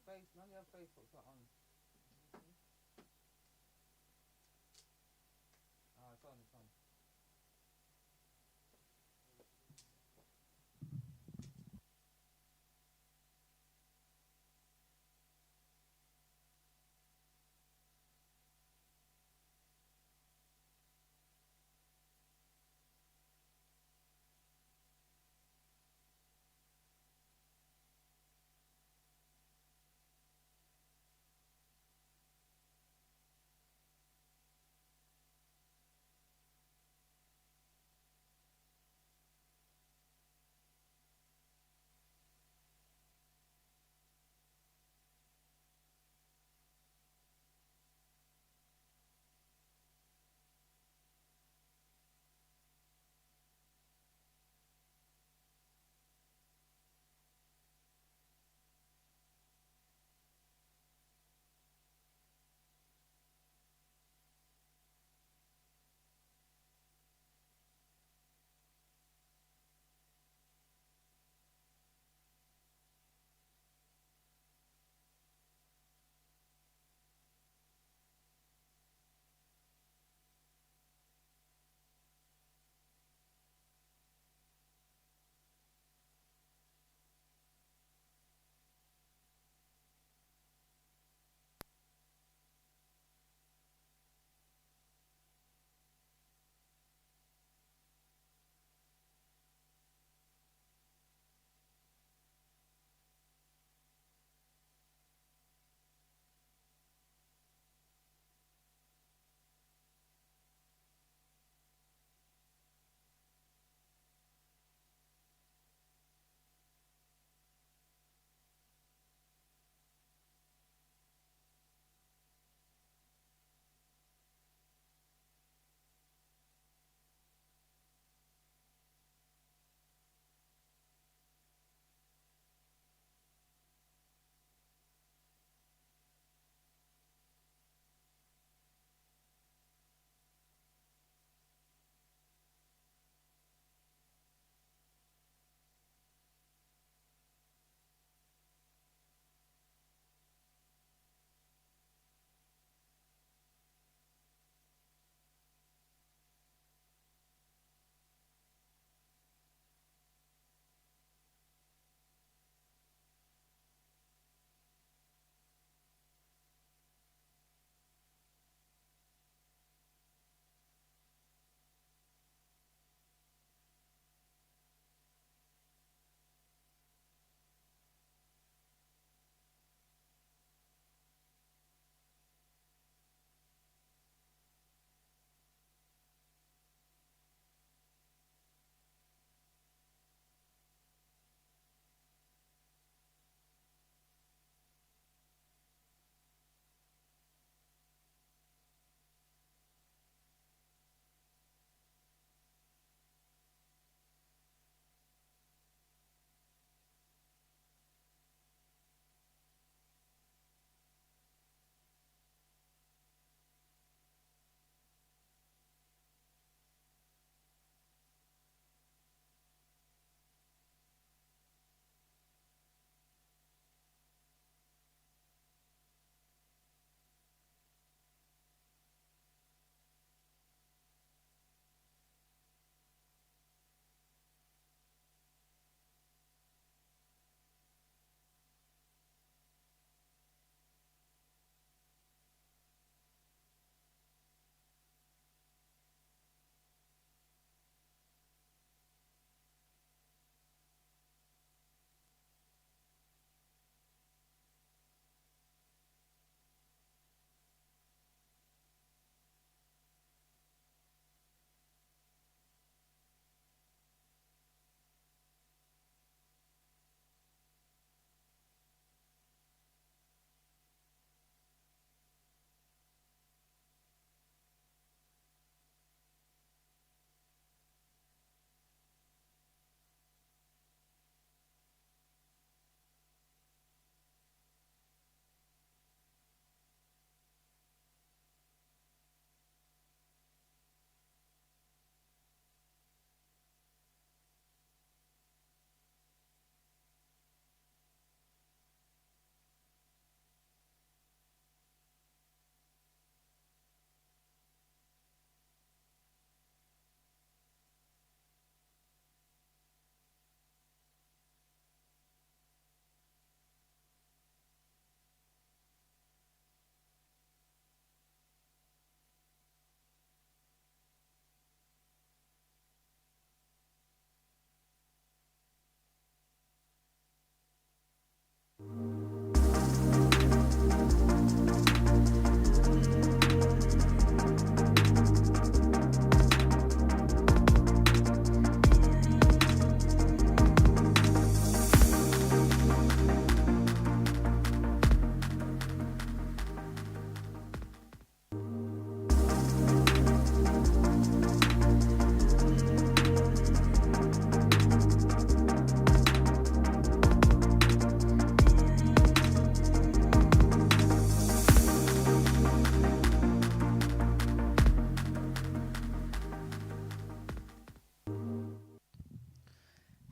None of your Facebook's not on. Oh, it's on, it's on.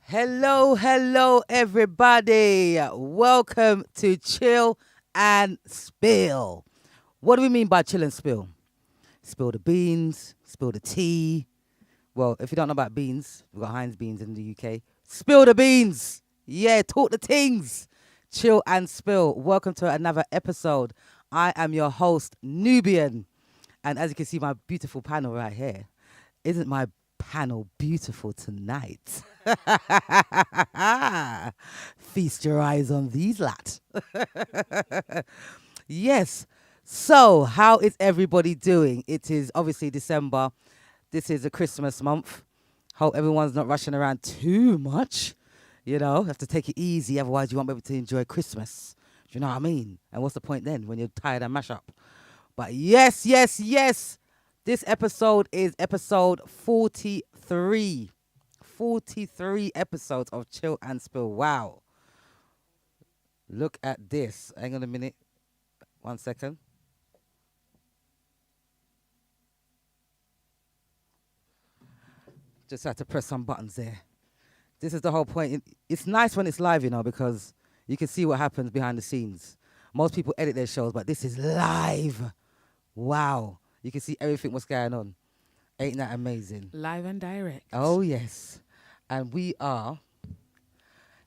Hello, everybody. Welcome to Chill and Spill. What do we mean by chill and spill? Spill the beans, spill the tea. Well, if you don't know about beans, we've got Heinz beans in the UK. Spill the beans. Yeah, talk the things. Chill and spill. Welcome to another episode. I am your host, Nubian. And as you can see, my beautiful panel right here. Isn't my panel beautiful tonight? Feast your eyes on these lot. Yes. So, how is everybody doing? It is obviously December. This is a Christmas month. Hope everyone's not rushing around too much. You know, have to take it easy, otherwise you won't be able to enjoy Christmas. Do you know what I mean? And what's the point then when you're tired and mash up? But yes. This episode is episode 43. 43 episodes of Chill and Spill. Wow. Look at this. Hang on a minute. 1 second. Just had to press some buttons there. This is the whole point. It's nice when it's live, you know, because you can see what happens behind the scenes. Most people edit their shows, but this is live. Wow. You can see everything what's going on. Ain't that amazing? Live and direct. Oh, yes. And we are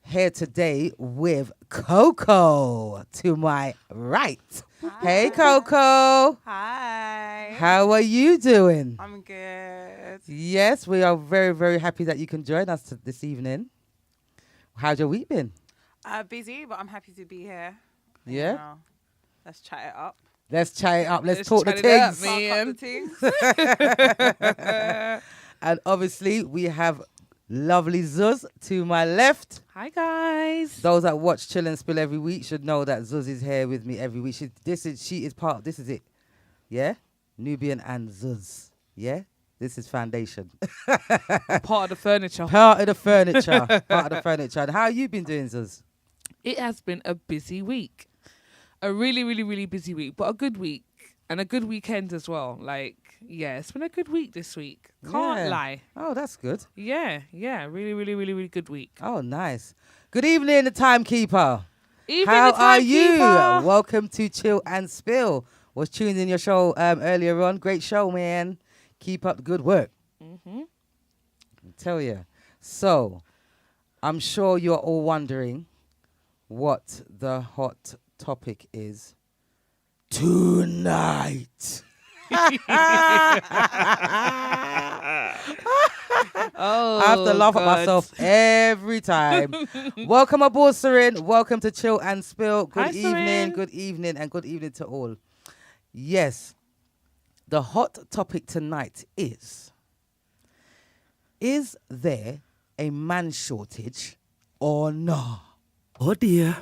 here today with Coco to my right. Hi. Hey, Coco. Hi. How are you doing? I'm good. Yes, we are very, very happy that you can join us this evening. How's your week been? Busy, but I'm happy to be here. Yeah? You know, let's chat it up. Let's chat it up. Let's Let's talk the chat it up, things. man. Talk up the things. And obviously, we have lovely Zuz to my left. Hi, guys. Those that watch Chill and Spill every week should know that Zuz is here with me every week. She is part. This is it. Yeah? Nubian and Zuz. Yeah? This is foundation. Part of the furniture. Part of the furniture. Part of the furniture. And how you been doing, Zuz? It has been a busy week. A really, really, really busy week, but a good week. And a good weekend as well. Like, yeah, it's been a good week this week. Can't Yeah. lie. Oh, that's good. Yeah. Really, really, really, really good week. Oh, nice. Good evening, the timekeeper. Evening, How the are you? timekeeper. Welcome to Chill and Spill. Was tuned in your show earlier on. Great show, man. Keep up the good work. Mm-hmm. I tell you. So, I'm sure you're all wondering what the hot topic is tonight. Oh, I have to laugh at God. myself every time. Welcome aboard, Sarin. Welcome to Chill and Spill. Good Hi, evening, Sarin. good evening, and good evening to all. Yes, the hot topic tonight is there a man shortage or not? Oh dear.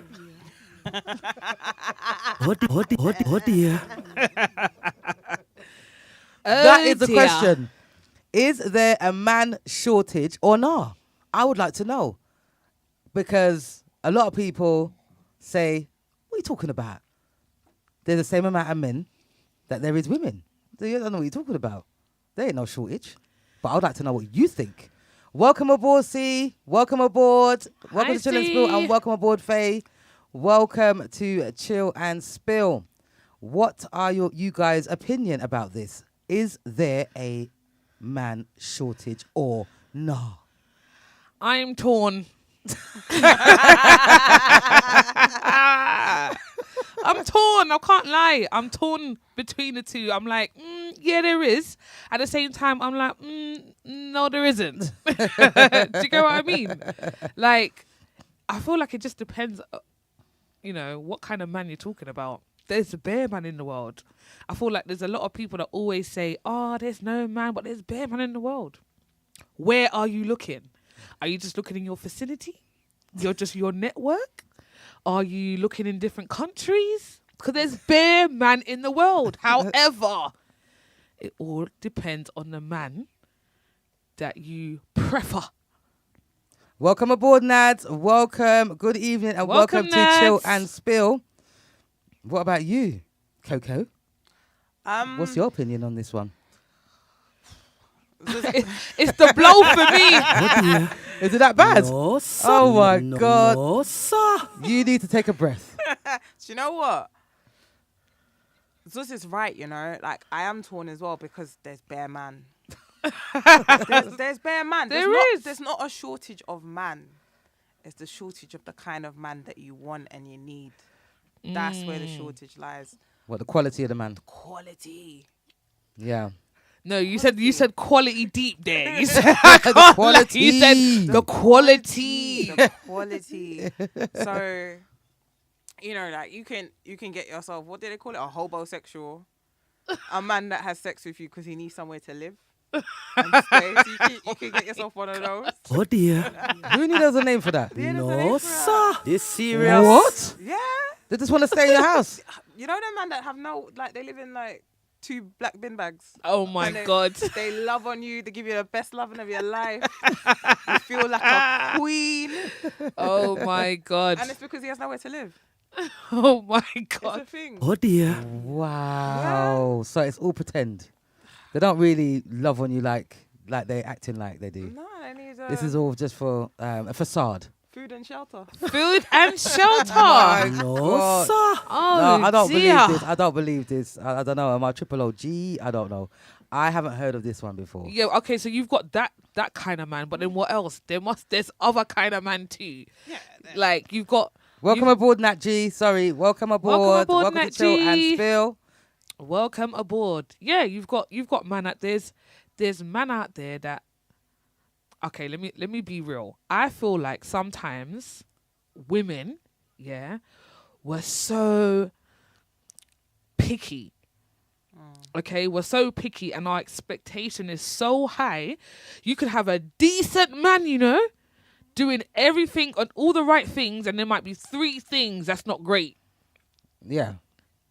Oh dear. That is the dear. question. Is there a man shortage or not? I would like to know. Because a lot of people say, what are you talking about? There's the same amount of men that there is women. You don't know what you're talking about. There ain't no shortage. But I would like to know what you think. Welcome aboard, C. Welcome aboard. Welcome Hi, to Chill and C. Spill. And welcome aboard, Faye. Welcome to Chill and Spill. What are you guys' opinion about this? Is there a man shortage or no? I'm torn. I'm torn. I can't lie. I'm torn between the two. I'm like, yeah, there is. At the same time, I'm like, no, there isn't. Do you get what I mean? Like, I feel like it just depends, what kind of man you're talking about. There's a bear man in the world. I feel like there's a lot of people that always say, there's no man, but there's bear man in the world. Where are you looking? Are you just looking in your vicinity? Your network? Are you looking in different countries? Because there's bear man in the world. However, it all depends on the man that you prefer. Welcome aboard, Nads. Welcome. Good evening and welcome to Nads. Chill and Spill. What about you, Coco? What's your opinion on this one? It's the blow for me. Oh dear. Is it that bad? No, sir. Oh my no, God. No, sir. You need to take a breath. Do you know what? Zus is right, you know. Like, I am torn as well because there's bare man. there's bare man. There's not a shortage of man. It's the shortage of the kind of man that you want and you need. That's where the shortage lies. What, the quality of the man? Quality. Yeah. No, you said quality deep there. You said The quality. You said the quality. The quality. So, you know, like you can get yourself, what do they call it? A hobosexual. A man that has sex with you because he needs somewhere to live. And stay. So you can get yourself one of those. Oh dear. Who knew there was a name for that? Yeah, there's a No, name for sir. that. This serious. What? Yeah. They just want to stay in your house. You know the man that have no, like, they live in like 2 black bin bags. Oh my And God. They love on you. They give you the best loving of your life. You feel like a queen. Oh my God. And it's because he has nowhere to live. Oh my It's God. a thing. Oh dear. Wow. So it's all pretend. They don't really love on you like they're acting like they do. No, they need This is all just for a facade. food and shelter. Food and shelter. No, God. sir. Oh, No, I don't dear. believe this. I don't believe this. I don't know. Am I triple OG? I don't know. I haven't heard of this one before. Yeah, okay, so you've got that kind of man, but then what else? There's other kind of man too. Yeah. Like you've got Welcome aboard, Nat G. Sorry, welcome aboard. aboard, Nat to Chill and G. Spill. welcome aboard. Yeah, you've got man out there's man out there that okay, let me be real. I feel like sometimes women, yeah, were so picky. Okay, we're so picky and our expectation is so high. You could have a decent man, you know, doing everything and all the right things, and there might be 3 things that's not great. Yeah.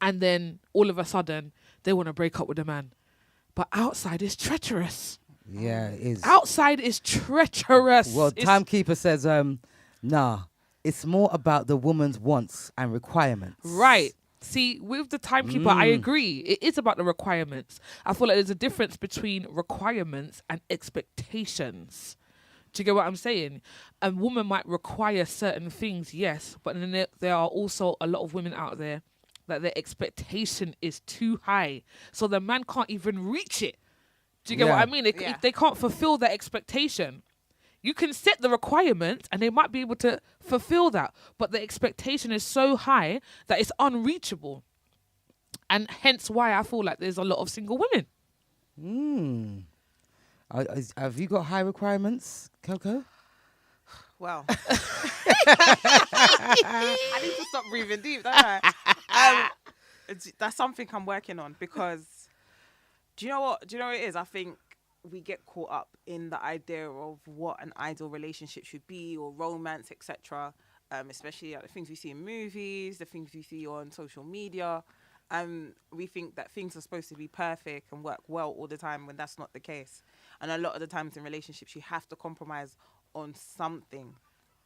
And then all of a sudden they want to break up with the man. But outside is treacherous. Yeah, it is. Outside is treacherous. Well, It's- Timekeeper says, nah, it's more about the woman's wants and requirements. Right. See, with the timekeeper, I agree. It is about the requirements. I feel like there's a difference between requirements and expectations. Do you get what I'm saying? A woman might require certain things, yes, but then there are also a lot of women out there that their expectation is too high. So the man can't even reach it. Do you get what Yeah. I mean? Yeah. They can't fulfill that expectation. You can set the requirements and they might be able to fulfill that, but the expectation is so high that it's unreachable. And hence why I feel like there's a lot of single women. Have you got high requirements, Coco? Well, I need to stop breathing deep, don't I? That's something I'm working on because do you know what it is? I think we get caught up in the idea of what an ideal relationship should be or romance, etc. Especially the things we see in movies, the things we see on social media. We think that things are supposed to be perfect and work well all the time when that's not the case. And a lot of the times in relationships, you have to compromise on something.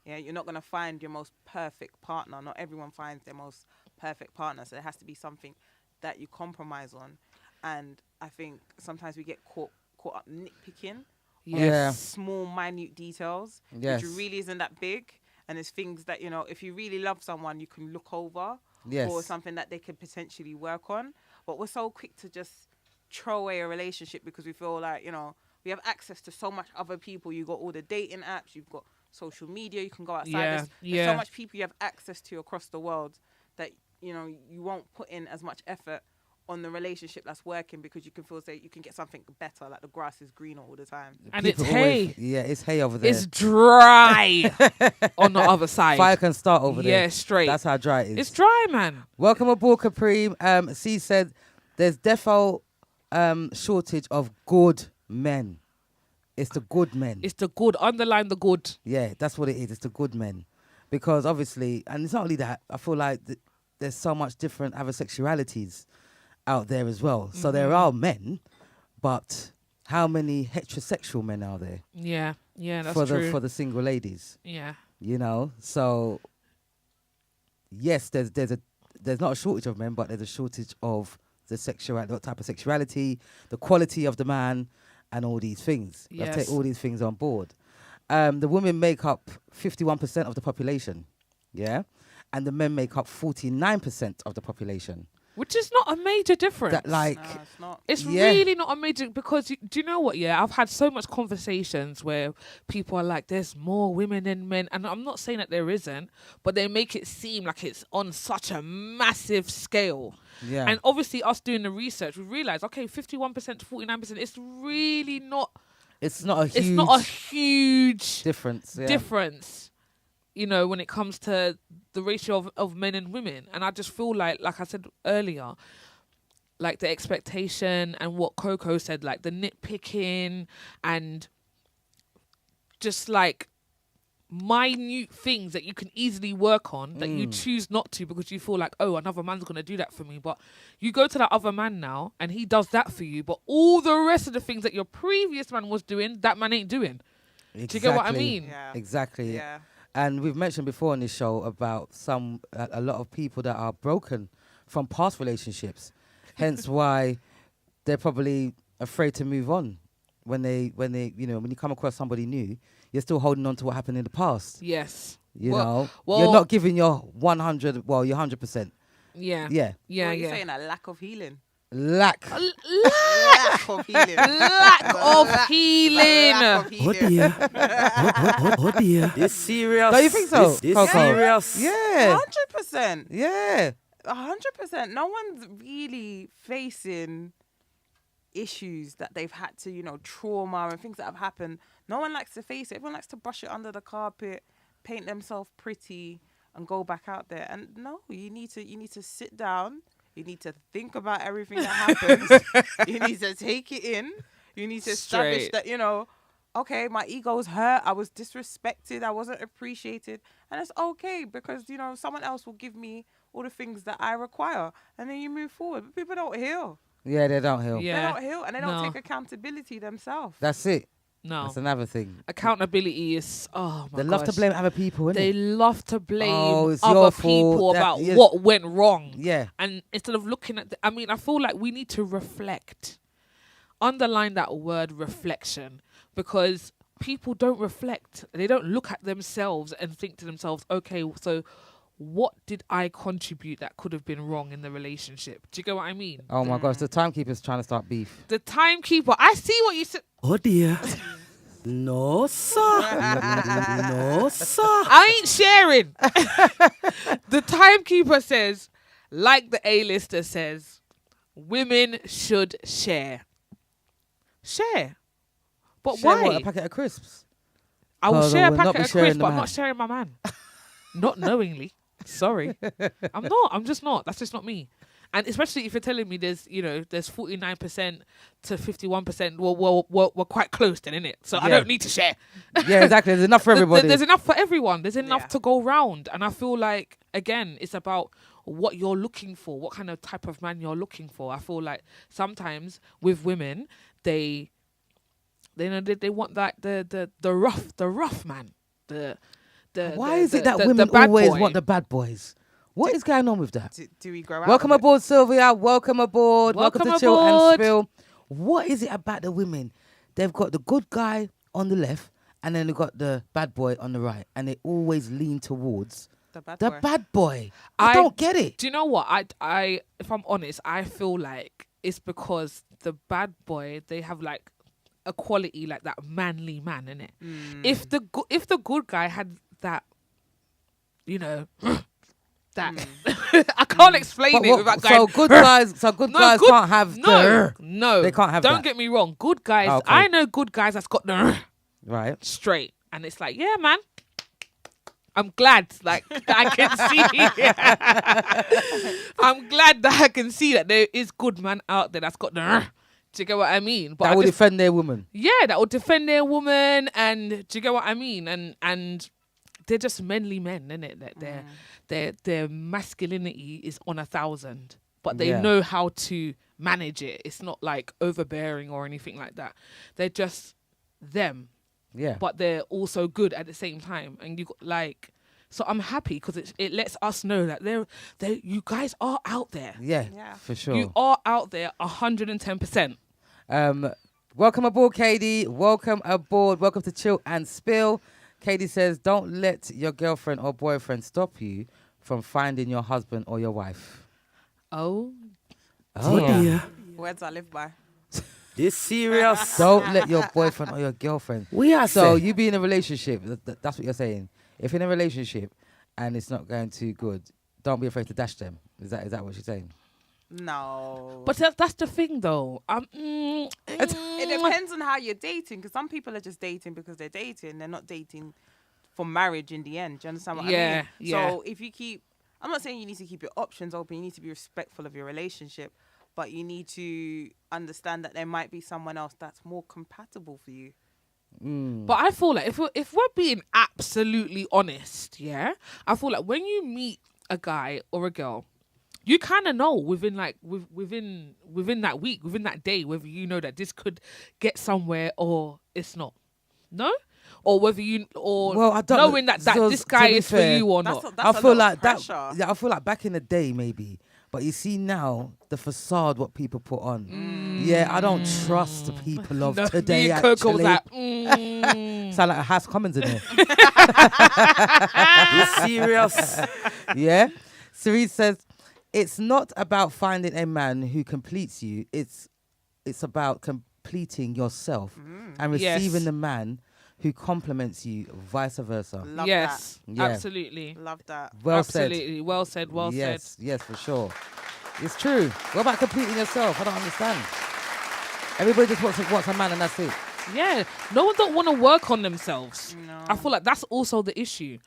Yeah, you're not going to find your most perfect partner. Not everyone finds their most perfect partner. So there has to be something that you compromise on. And I think sometimes we get caught up nitpicking Yeah. small, minute details, Yes. which really isn't that big. And it's things that, you know, if you really love someone, you can look over Yes. or something that they could potentially work on. But we're so quick to just throw away a relationship because we feel like, you know, we have access to so much other people. You've got all the dating apps, you've got social media, you can go outside. Yeah, There's yeah. so much people you have access to across the world that, you know, you won't put in as much effort on the relationship that's working because you can feel say you can get something better, like the grass is greener all the time. And People it's always- hay. Yeah, it's hay over there. It's dry on the other side. Fire can start over there. Yeah, straight. That's how dry it is. It's dry, man. Welcome aboard, Capri. C said there's defo shortage of good men. It's the good men. It's the good. Underline the good. Yeah, that's what it is. It's the good men. Because obviously, and it's not only that, I feel like there's so much different other sexualities out there as well. So there are men, but how many heterosexual men are there Yeah, that's for true. the single ladies? Yeah. You know, so yes, there's not a shortage of men, but there's a shortage of the sexuality, what type of sexuality, the quality of the man, and all these things. We have to take Yes. all these things on board. The women make up 51% of the population, yeah, and the men make up 49% of the population. Which is not a major difference. That like, No, it's not. It's Yeah. really not a major because do you know what? Yeah, I've had so much conversations where people are like, "There's more women than men," and I'm not saying that there isn't, but they make it seem like it's on such a massive scale. yeah, And obviously, us doing the research, we realized, okay, 51% to 49%. It's really not. it's not a huge It's not a huge difference. Yeah. difference, you know, when it comes to the ratio of men and women. And I just feel like I said earlier, like the expectation and what Coco said, like the nitpicking and just like minute things that you can easily work on that you choose not to because you feel like, oh, another man's going to do that for me. But you go to that other man now and he does that for you. But all the rest of the things that your previous man was doing, that man ain't doing. Exactly. Do you get what I mean? Yeah. Exactly. Yeah. And we've mentioned before on this show about a lot of people that are broken from past relationships, hence why they're probably afraid to move on when you come across somebody new, you're still holding on to what happened in the past. Yes. You Well- know, well- you're not giving your 100, well, your 100%. Yeah. Yeah, Yeah. What, you're Yeah. saying a lack of healing. lack. Lack of healing. Lack of healing. Lack of Oh healing. dear. Oh dear. This serious. Don't you think so, This Coco? serious. Yeah, 100%. yeah. 100%. No one's really facing issues that they've had to, trauma and things that have happened. No one likes to face it. Everyone likes to brush it under the carpet, paint themselves pretty, and go back out there. And no, you need to sit down. You need to think about everything that happens. You need to take it in. You need to establish Straight. that, okay, my ego's hurt. I was disrespected. I wasn't appreciated. And it's okay because, someone else will give me all the things that I require. And then you move forward. But people don't heal. Yeah, they don't heal. Yeah. They don't heal and they don't No. take accountability themselves. That's it. No. That's another thing. Accountability is, oh my They love to gosh. blame other people, innit? They love to blame Oh, it's other your people fault, that- about yeah. what went wrong. Yeah. And instead of looking at, I feel like we need to reflect. Underline that word reflection because people don't reflect. They don't look at themselves and think to themselves, okay, so what did I contribute that could have been wrong in the relationship? Do you get what I mean? Oh my gosh, the timekeeper's trying to start beef. The timekeeper, I see what you said. Oh dear. No, sir. No, sir. I ain't sharing. The timekeeper says, like the A-lister says, women should share. Share. But Share why? what, a packet of crisps? I will Oh, share a we'll not packet be of sharing crisps, the but I'm man. not sharing my man. Not knowingly. Sorry. I'm not. I'm just not. That's just not me. And especially if you're telling me there's 49% to 51%, well, we're quite close then, innit? So I Yeah. don't need to share. Yeah, exactly. There's enough for everybody. There's enough for everyone. There's enough Yeah. to go round. And I feel like, again, it's about what you're looking for, what kind of type of man you're looking for. I feel like sometimes with women, they want that the rough man. Why is it that the women bad always boy. want the bad boys? What is going on with that? Do we grow out Welcome of it? aboard, Sylvia. Welcome aboard. Welcome Welcome to Chill and aboard. Spill. What is it about the women? They've got the good guy on the left, and then they've got the bad boy on the right, and they always lean towards The bad the boy. bad boy. I I- don't get it. Do you know what? I if I'm honest, I feel like it's because the bad boy, they have like a quality like that manly man in it. If the good guy had that, that I can't explain But it what- without so going. good guys, can't have no, the no. They can't have Don't that. get me wrong. Good guys, Okay. I know good guys that's got the right. straight, and it's like, yeah, man. I'm glad, like I can see. I'm glad that I can see that there is good man out there that's got the. Do you get what I mean? But That I will just- defend their woman. yeah, that will defend their woman, and do you get what I mean? And they're just manly men, innit? That their masculinity is on 1,000, but they Yeah. know how to manage it. It's not like overbearing or anything like that. They're just them, Yeah. but they're also good at the same time. And you got like, so I'm happy because it lets us know that you guys are out there. yeah, Yeah. for sure. You are out there 110%. Welcome aboard, Katie. Welcome aboard. Welcome to Chill and Spill. Katie says, don't let your girlfriend or boyfriend stop you from finding your husband or your wife. Oh, Oh dear. dear. Words I live by. This serious. Don't let your boyfriend or your girlfriend. We are So say. you be in a relationship. That's what you're saying. If you're in a relationship and it's not going too good, don't be afraid to dash them. Is that what she's saying? No. but that's the thing, though. It depends on how you're dating, because some people are just dating because they're dating. They're not dating for marriage in the end. Do you understand what I mean? Yeah. So if you keep, I'm not saying you need to keep your options open. You need to be respectful of your relationship, but you need to understand that there might be someone else that's more compatible for you. But I feel like if we're being absolutely honest, yeah, I feel like when you meet a guy or a girl, you kind of know within that week, within that day, whether you know that this could get somewhere or it's not. No? Or whether I don't knowing that so this to guy be is fair, for you or That's not. that's I feel a lot like of that. pressure. Yeah, I feel like back in the day maybe, but you see now the facade what people put on. Yeah, I don't trust the people of No, today. me and Coco was Actually, like, sound like a House Commons in here. This serious. Yeah, Cerise says it's not about finding a man who completes you. It's about completing yourself and receiving Yes. the man who complements you, vice versa. Love yes, Yeah. absolutely. that. Love that. Well said. Absolutely. Well said. Well said. Yes, for sure. It's true. What about completing yourself? I don't understand. Everybody just wants a man and that's it. Yeah, no one don't want to work on themselves. No. I feel like that's also the issue.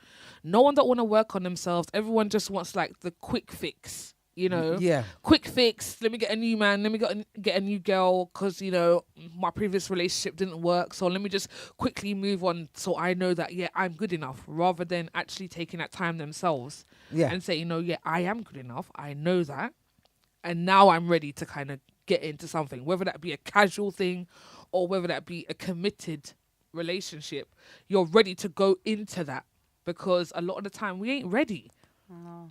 No one don't want to work on themselves. Everyone just wants like the quick fix, you know? Yeah. Quick fix. Let me get a new man. Let me get a new girl because, you know, my previous relationship didn't work. So let me just quickly move on so I know that, yeah, I'm good enough, rather than actually taking that time themselves Yeah. and say, you know, yeah, I am good enough. I know that. And now I'm ready to kind of get into something, whether that be a casual thing or whether that be a committed relationship. You're ready to go into that because a lot of the time we ain't ready.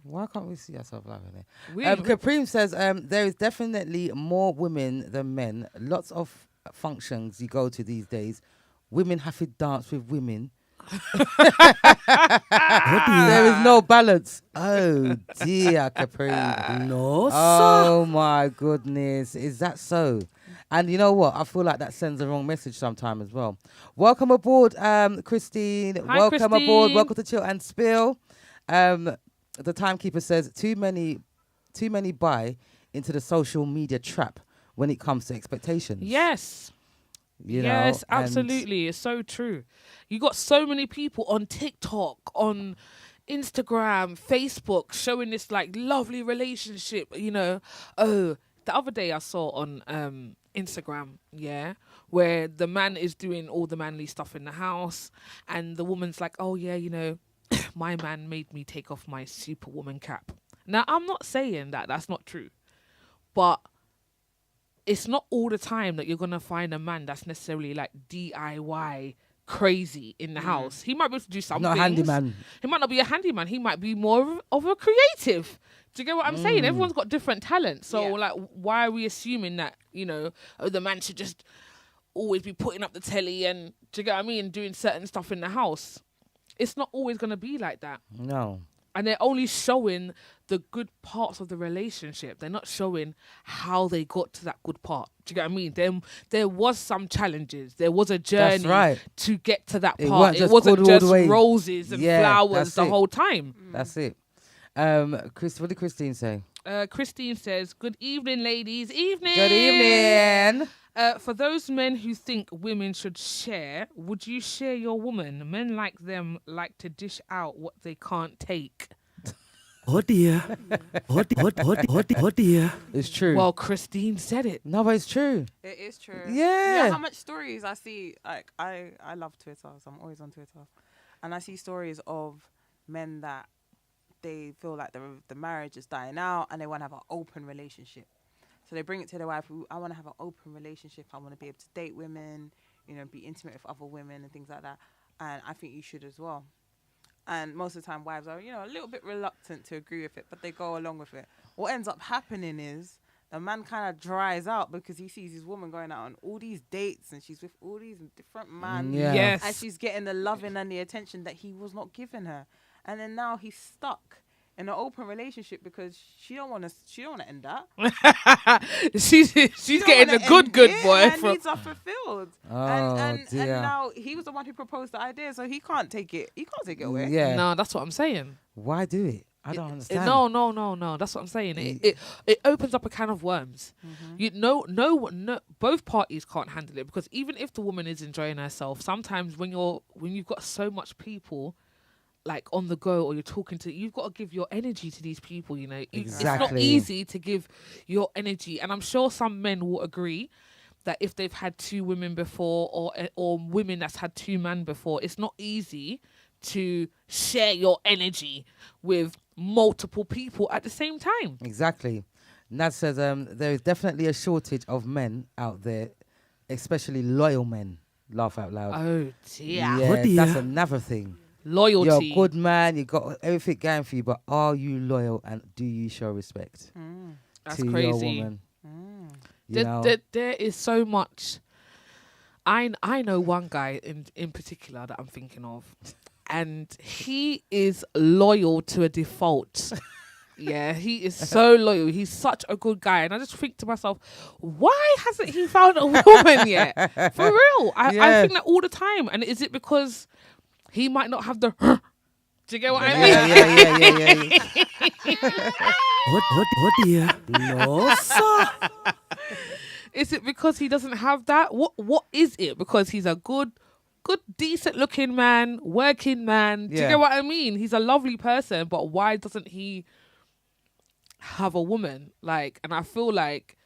Why can't we see ourselves like that? We ain't re- Caprine says there is definitely more women than men. Lots of functions you go to these days, women have to dance with women. There is no balance. Oh dear, Caprine. No, sir. Oh my goodness, is that so? And you know what? I feel like that sends the wrong message sometimes as well. Welcome aboard, Christine. Hi, Welcome aboard. Christine. Welcome to Chill and Spill. The timekeeper says too many buy into the social media trap when it comes to expectations. Yes. You know, Yes, and absolutely. It's so true. You got so many people on TikTok, on Instagram, Facebook showing this like lovely relationship, you know. Oh, the other day I saw on Instagram, yeah, where the man is doing all the manly stuff in the house and the woman's like, "Oh yeah, you know, my man made me take off my superwoman cap." Now, I'm not saying that that's not true, but it's not all the time that you're going to find a man that's necessarily like DIY crazy in the house. He might be able to do some not a things. handyman. He might not be a handyman. He might be more of a creative. Do you get what I'm saying? Everyone's got different talents. So, Yeah. like, why are we assuming that, you know, the man should just always be putting up the telly and, do you get what I mean, doing certain stuff in the house? It's not always going to be like that. No. And they're only showing the good parts of the relationship. They're not showing how they got to that good part. Do you get what I mean? There was some challenges. There was a journey right. to get to that It part. weren't It just wasn't good all the just way. roses and Yeah, flowers that's the it. whole time. That's it. Chris, what did Christine say? Christine says, "Good evening, ladies. Evening. Good evening. For those men who think women should share, would you share your woman? Men like them like to dish out what they can't take." Oh dear. Oh dear. It's true. Well, Christine said it. No, but it's true. It is true. Yeah. How much stories I see, like, I love Twitter, so I'm always on Twitter. And I see stories of men that they feel like the marriage is dying out and they want to have an open relationship. So they bring it to their wife, I want to have an open relationship. I want to be able to date women, you know, be intimate with other women and things like that. And I think you should as well. And most of the time wives are, you know, a little bit reluctant to agree with it, but they go along with it. What ends up happening is a man kind of dries out because he sees his woman going out on all these dates and she's with all these different men. Yeah. Yes. And she's getting the loving and the attention that he was not giving her. And then now he's stuck in an open relationship because she don't want to end that. she's She don't getting wanna the good end it, boy and her from. needs are fulfilled. Oh, and dear. now he was the one who proposed the idea, so he can't take it. He can't take it away. Yeah. No, that's what I'm saying. Why do it? I don't understand. No. That's what I'm saying. It opens up a can of worms. You no, both parties can't handle it because even if the woman is enjoying herself, sometimes when you've got so much people like on the go or you're talking to, you've got to give your energy to these people. You know, it's not Exactly. easy to give your energy, and I'm sure some men will agree that if they've had 2 women before or women that's had 2 men before, it's not easy to share your energy with multiple people at the same time. Exactly. Nad says there is definitely a shortage of men out there, especially loyal men. Laugh out loud. Oh dear. Yeah, Oh, dear. that's another thing. Loyalty. You're a good man. You got everything going for you, but are you loyal and do you show respect That's to your crazy. woman? You know? There is so much. I know one guy in particular that I'm thinking of, and he is loyal to a default. Yeah, he is so loyal. He's such a good guy, and I just think to myself, why hasn't he found a woman yet? For real, I think that all the time. And is it because he might not have the? Do you get what I mean? Yeah. Oh dear. No, sir. Is it because he doesn't have that? What is it? Because he's a good, decent looking man, working man. Do you Yeah. get what I mean? He's a lovely person, but why doesn't he have a woman? Like, and I feel like,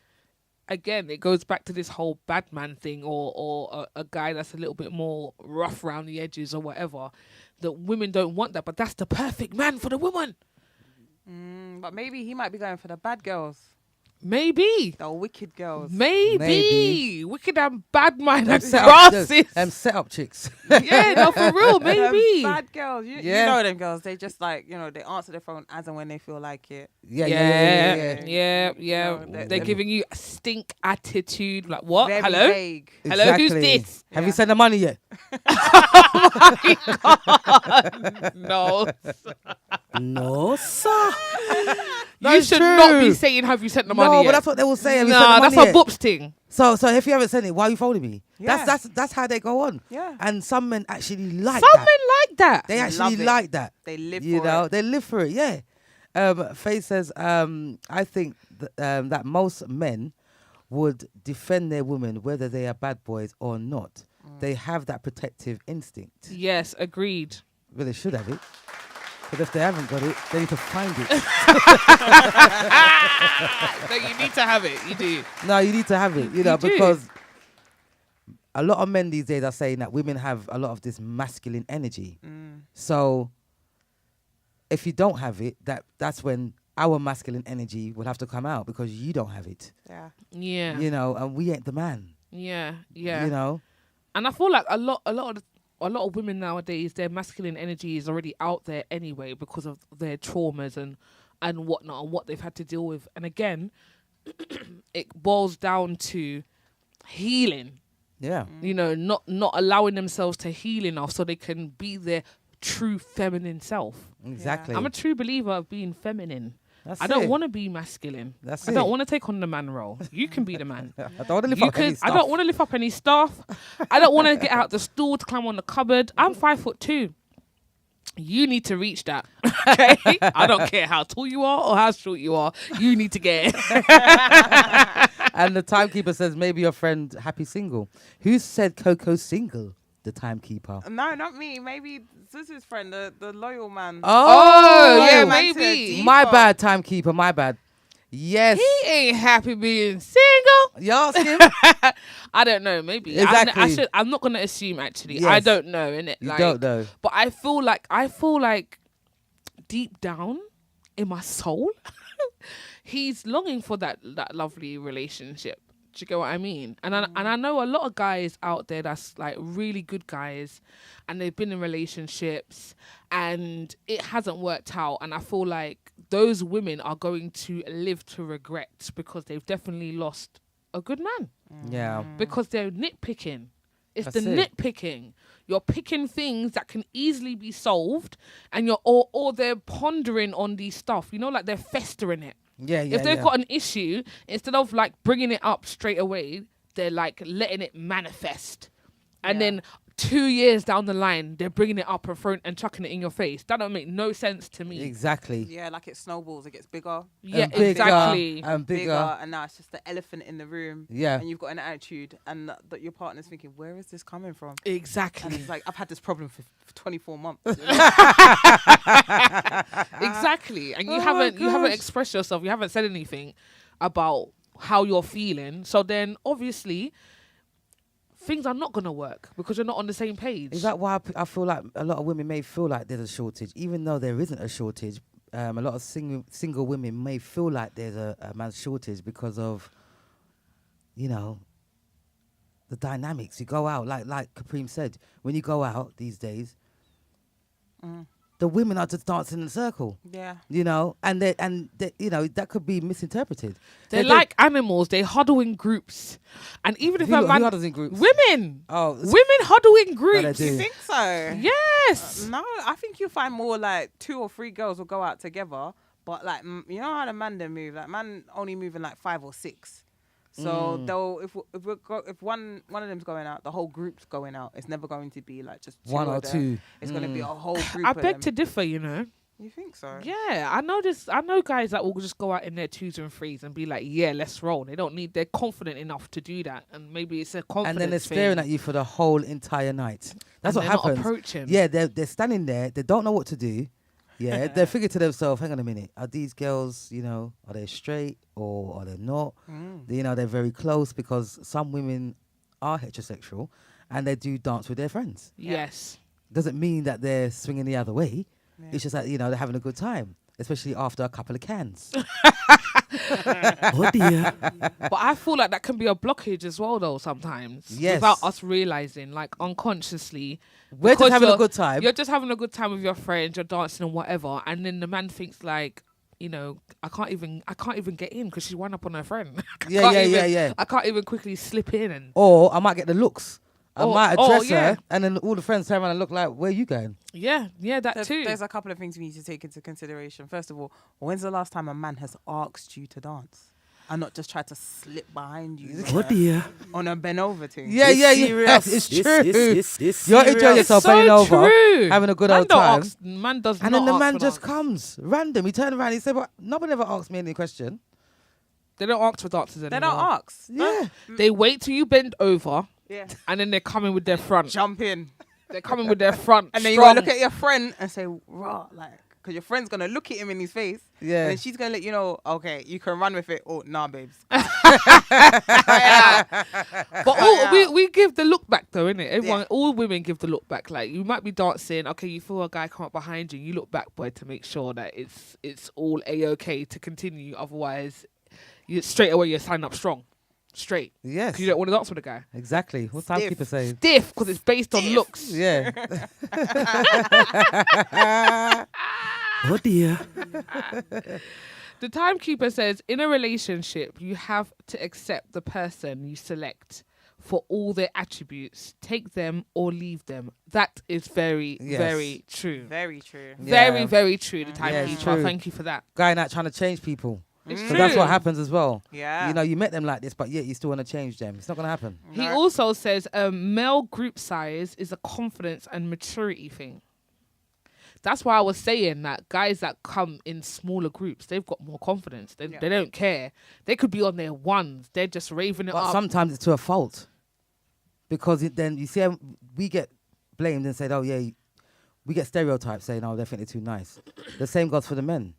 again, it goes back to this whole bad man thing or a guy that's a little bit more rough around the edges or whatever. That women don't want that, but that's the perfect man for the woman. But maybe he might be going for the bad girls, Maybe. the wicked girls. Maybe. Wicked and bad mind and Set up chicks. Yeah, no, for real, maybe. Bad girls. You know them girls. They just like, they answer their phone as and when they feel like it. Yeah. No, They're giving you a stink attitude. Like, what? Very Hello? vague. Hello, who's Exactly. this? Have you sent the money yet? No. No, sir. You That's should not true. be saying, have you sent the money No, yet? but that's what they will say. Have you sent Nah, the that's money a yet? boops thing. So if you haven't sent it, why are you phoning me? Yeah. That's how they go on. Yeah. And some men actually like Some that. men like that. They actually Love it. like that. They live You for know, it. they live for it. Yeah. Faye says, I think that most men would defend their women whether they are bad boys or not. They have that protective instinct. Yes, agreed. Well, they should have it. But if they haven't got it, they need to find it. No, you need to have it. You do. No, you need to have it, you know, do. because a lot of men these days are saying that women have a lot of this masculine energy. So if you don't have it, that's when our masculine energy will have to come out because you don't have it, Yeah. Yeah. you know, and we ain't the man, Yeah. Yeah. you know. And I feel like a lot of women nowadays, their masculine energy is already out there anyway because of their traumas and whatnot and what they've had to deal with. And again, it boils down to healing. Yeah. You know, not allowing themselves to heal enough so they can be their true feminine self. Exactly. I'm a true believer of being feminine. That's I don't it. want to be masculine. That's I don't it. want to take on the man role. You can be the man. I don't want to lift You up any can. stuff. I don't want to lift up any stuff. I don't want to get out the stool to climb on the cupboard. I'm 5'2". You need to reach that. Okay? I don't care how tall you are or how short you are. You need to get it. And the timekeeper says maybe your friend happy single. Who said Coco's single? The timekeeper. No, not me. Maybe Zuzu's friend, the loyal man. Oh, yeah, Loyal man to maybe. a My default. bad, timekeeper. My bad. Yes. He ain't happy being single. You ask him. I don't know. Maybe. Exactly. I'm not gonna assume. Actually, Yes. I don't know. Innit? You don't know. But I feel like deep down in my soul, he's longing for that lovely relationship. Do you get what I mean? And I know a lot of guys out there that's like really good guys, and they've been in relationships and it hasn't worked out. And I feel like those women are going to live to regret because they've definitely lost a good man Yeah. because they're nitpicking. It's That's the it. nitpicking. You're picking things that can easily be solved, and or they're pondering on these stuff. You know, like they're festering it. Yeah, yeah. If they've yeah. got an issue, instead of like bringing it up straight away, they're like letting it manifest. And Yeah. then 2 years down the line, they're bringing it up and chucking it in your face. That don't make no sense to me. Exactly. Yeah, like it snowballs, it gets bigger. Yeah, And bigger, exactly. And bigger. And now it's just the elephant in the room. Yeah. And you've got an attitude, and that your partner's thinking, where is this coming from? And Exactly. it's like, I've had this problem for 24 months. Exactly. And Oh you my haven't gosh. expressed yourself. You haven't said anything about how you're feeling. So then obviously things are not gonna work because you're not on the same page. Is that why I feel like a lot of women may feel like there's a shortage, even though there isn't a shortage? A lot of single women may feel like there's a man's shortage because of, you know, the dynamics. You go out, like Capreem said, when you go out these days, the women are just dancing in a circle. Yeah. You know, and they, you know, that could be misinterpreted. They're like animals. They huddle in groups, and even if who, a who man, huddles in groups? women, Oh, women huddle in they groups. do. You think so? Yes. No, I think you find more like 2 or 3 girls will go out together, but like you know how the man then move. Like man only moving like 5 or 6. So they'll if one of them's going out, the whole group's going out. It's never going to be like just 2 One or of them. two. It's going to be a whole group. I of beg them. to differ. You know. You think so? Yeah, I know this. I know guys that will just go out in their 2s and 3s and be like, "Yeah, let's roll." They don't need. They're confident enough to do that, and maybe it's a confidence. And then they're staring at you for the whole entire night. That's And what they're not happens. approaching. Yeah, they're standing there. They don't know what to do. Yeah, they're thinking to themselves, hang on a minute. Are these girls, you know, are they straight or are they not? You know, they're very close because some women are heterosexual and they do dance with their friends. Yes. Doesn't mean that they're swinging the other way. Yeah. It's just that, you know, they're having a good time, especially after a couple of cans. Oh dear. But I feel like that can be a blockage as well, though. Sometimes, Yes. without us realizing, like unconsciously, We're just because having a you're- good time. You're just having a good time with your friends. You're dancing and whatever, and then the man thinks like, you know, I can't even get in because she's wound up on her friend. Yeah. I can't even quickly slip in and. Or I might get the looks. I might address yeah. her and then all the friends turn around and look like, where you going? Yeah, that There's, too. there's a couple of things we need to take into consideration. First of all, when's the last time a man has asked you to dance and not just tried to slip behind you Oh dear. on a bend over thing? Yeah, serious. It's This- true. this You're serious. enjoying It's yourself so bending over, true. having a good Man old don't time. ask- man does And not then the ask man for just dance. comes random. He turned around. He said, "Well, nobody ever asked me any question." They don't ask for dances anymore. They don't ask. Yeah, They wait till you bend over, Yeah. and then they're coming with their front. Jump in. They're coming with their front. And then you strong. gotta look at your friend and say, raw, like, because your friend's gonna look at him in his face. yeah. And then she's gonna let you know, okay, you can run with it. Oh, nah, babes. But we give the look back though, innit? Everyone, all women give the look back. Like you might be dancing, okay, you feel a guy come up behind you, you look back, boy, to make sure that it's all a-okay to continue. Otherwise, you straight away you're signing up strong, straight. Yes, 'Cause you don't want to dance with a guy. exactly. What's Stiff. timekeeper saying? Stiff, because it's based on looks. Yeah. Oh dear. The timekeeper says, in a relationship, you have to accept the person you select for all their attributes. Take them or leave them. That is very, Yes. very true. Very true. Very, Yeah. very true, the Yeah, it's timekeeper. true. Thank you for that. Guy out trying to change people. It's So true. that's what happens as well. Yeah. You know, you met them like this, but yet you still want to change them. It's not going to happen. He No. also says male group size is a confidence and maturity thing. That's why I was saying that guys that come in smaller groups, they've got more confidence. They don't care. They could be on their ones. They're just raving it But up. sometimes it's to a fault. Because then you see, we get blamed and said, oh, yeah, we get stereotypes saying, oh, they're thinking too nice. The same goes for the men.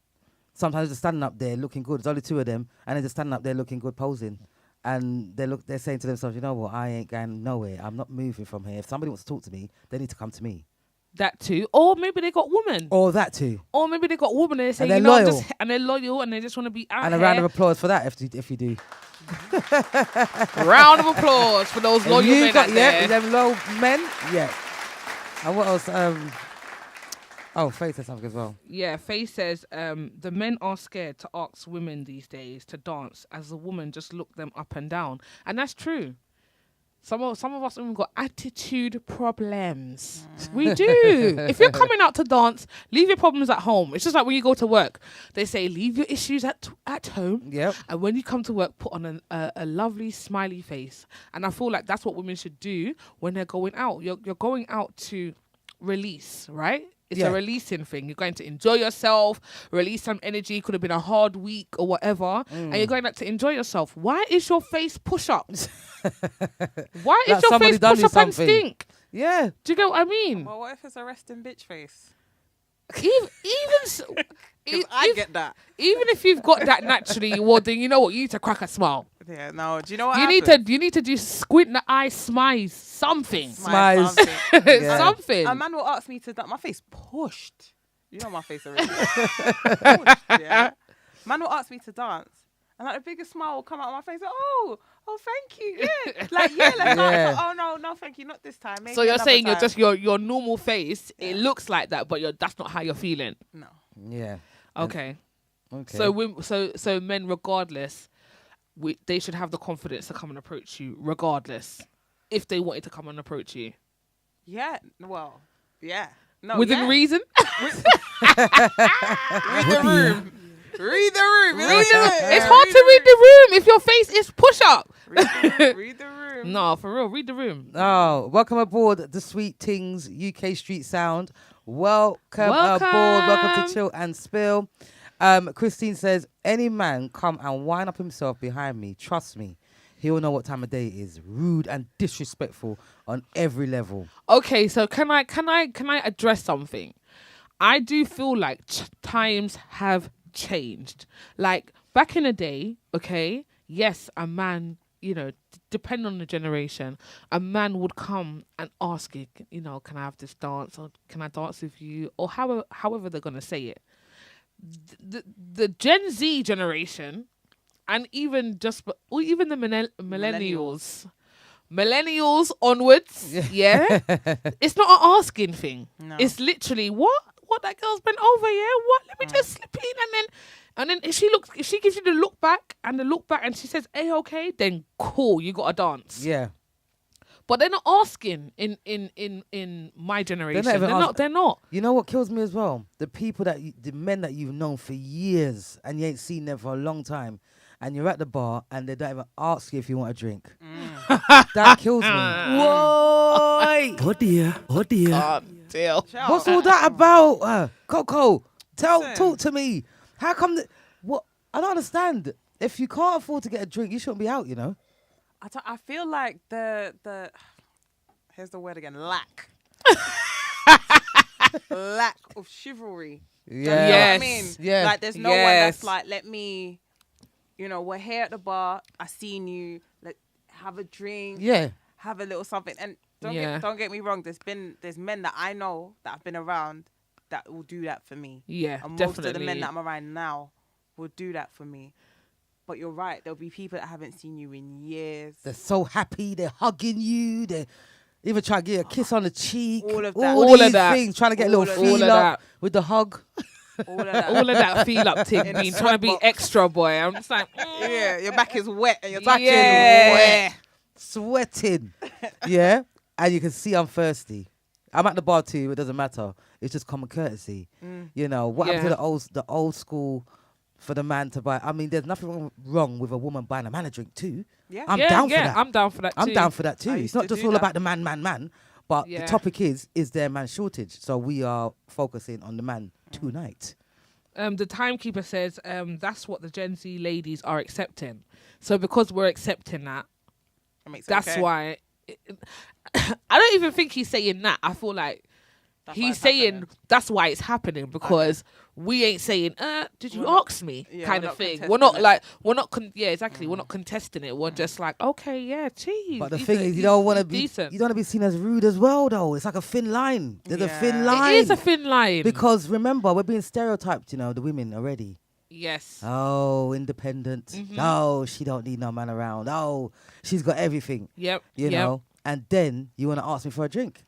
Sometimes they're standing up there looking good. There's only 2 of them, and they're just standing up there looking good, posing. And they're saying to themselves, you know what, I ain't going nowhere. I'm not moving from here. If somebody wants to talk to me, they need to come to me. That too. Or maybe they got women. Or that too. Or maybe they got women and they say, And they're you know, loyal. and they're loyal and they just want to be out And a here. round of applause for that if you do. Round of applause for those loyal you men got out there. them low men. Yeah. And what else? Oh, Faith said something as well. Yeah, Faye says the men are scared to ask women these days to dance, as the woman just look them up and down, and that's true. Some of us women got attitude problems. We do. If you're coming out to dance, leave your problems at home. It's just like when you go to work, they say leave your issues at home. Yep. And when you come to work, put on a lovely smiley face. And I feel like that's what women should do when they're going out. You're going out to release, right? It's Yeah. a releasing thing. You're going to enjoy yourself, release some energy. Could have been a hard week or whatever. And you're going out to enjoy yourself. Why is your face push-up? Why is Like your somebody face done you push-up and something. stink? Yeah. Do you get what I mean? Well, what if it's a resting bitch face? Even Because I get that. even if you've got that naturally, well, then you know what? You need to crack a smile. Yeah, no. Do you know what You need to do squint the eye, smize, something. Smiles. Something. Yeah. Something. A man will ask me to dance. My face pushed. You know my face already. Pushed, yeah. Man will ask me to dance. And like the biggest smile will come out of my face. Like, oh, thank you. Yeah. Like, yeah, let's dance. Yeah. Like, oh, no, thank you. Not this time. Maybe So you're another saying time. you're just your normal face. It looks like that, but that's not how you're feeling. No. Yeah. Okay. Okay. So men, regardless, they should have the confidence to come and approach you, regardless, if they wanted to come and approach you Yeah. Well, yeah. No, within yeah. reason. Read the room. Read the room. It's hard to read the room if your face is push up. Read the room. No, for real, read the room. Oh, welcome aboard the Sweet Tings UK Street Sound. Welcome aboard. Welcome Welcome. to Chill and Spill. Christine says, any man come and wind up himself behind me, trust me, he'll know what time of day it is. Rude and disrespectful on every level. Okay, so can I address something? I do feel like times have changed. Like back in the day, okay, yes, a man, depending on the generation, a man would come and ask you, can I have this dance, or can I dance with you, or however they're gonna say it. The Gen Z generation, and even the millennials onwards, yeah, it's not an asking thing. No. It's literally what that girl's been over, yeah. What? Let me just slip in, and then if she gives you the look back, and she says, "Hey, okay," then cool, you got to dance. Yeah. But they're not asking in my generation. They're not. You know what kills me as well? The men that you've known for years and you ain't seen them for a long time, and you're at the bar and they don't even ask you if you want a drink. That kills me. Whoa! Oh dear. Oh dear. Deal. What's all that about? Coco, Listen. talk to me. How come what? I don't understand. If you can't afford to get a drink, you shouldn't be out, I feel like the here's the word again, lack of chivalry. Yeah. You know what I Yes. mean? Yeah. Like there's no one Yes. that's like, let me, we're here at the bar. I seen you. Like, have a drink. Yeah. Have a little something. And don't Yeah. get me wrong. There's men that I know that have been around that will do that for me. Yeah, And most definitely. of the men that I'm around now will do that for me. But you're right. There'll be people that haven't seen you in years. They're so happy. They're hugging you. They even try to get a kiss on the cheek. All of that. All of these that. things. Trying to get a All little of feel that. up with the hug. All of that. All of that feel up thing, In a being trying to be sweatbox. extra, boy. I'm just like, Yeah, your back is wet and your back Yeah. is wet. Sweating. Yeah. And you can see I'm thirsty. I'm at the bar too. It doesn't matter. It's just common courtesy. What happened to the old school for the man to buy? I mean, there's nothing wrong with a woman buying a man a drink too. Yeah. I'm down for that. I'm down for that too. I'm down for that too. I It's used not to just do all that. about the man. But Yeah. the topic is there man shortage? So we are focusing on the man tonight. The timekeeper says that's what the Gen Z ladies are accepting. So because we're accepting that, That makes it that's okay. why. I don't even think he's saying that. I feel like That's why he's it's saying happening. that's why it's happening, because we ain't saying, did you We're not- ask me? yeah, kind we're of not thing. contesting We're not it. like, we're not contesting it. We're just like, okay, yeah, cheese. But the thing is, you don't want to be decent. you don't want to be seen as rude as well, though. It's like a thin line. There's a thin Yeah. line. It is a thin line. Because remember, we're being stereotyped, the women already. Yes. Oh, independent. Mhm. Oh, she don't need no man around. Oh, she's got everything. Yep. You yep. know. And then you want to ask me for a drink,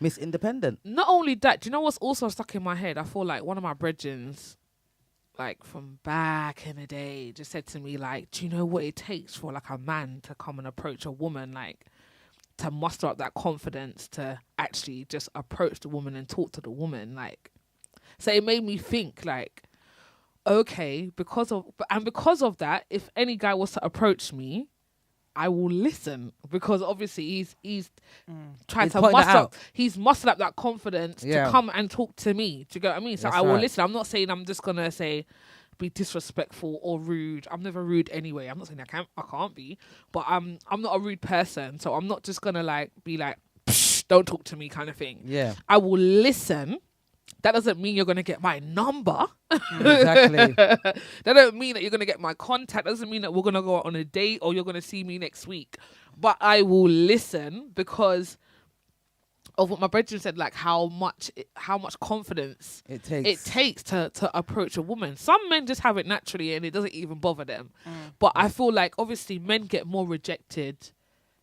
Miss Independent. Not only that, do you know what's also stuck in my head? I feel like one of my brethrens, like from back in the day, just said to me, like, do you know what it takes for like a man to come and approach a woman, like to muster up that confidence to actually just approach the woman and talk to the woman, like. So it made me think, like, okay, because of that, if any guy was to approach me, I will listen, because obviously he's trying He's to putting it muster out. up. He's mustered up that confidence Yeah. to come and talk to me. Do you get what I mean? So That's I will right. listen. I'm not saying I'm just gonna say be disrespectful or rude. I'm never rude anyway. I'm not saying I can't be, but I'm not a rude person. So I'm not just gonna like be like, psh, don't talk to me kind of thing. Yeah, I will listen. That doesn't mean you're gonna get my number. exactly. That don't mean that you're gonna get my contact. Doesn't mean that we're gonna go out on a date or you're gonna see me next week. But I will listen because of what my brethren said, like how much confidence It takes. it takes to approach a woman. Some men just have it naturally and it doesn't even bother them. But I feel like obviously men get more rejected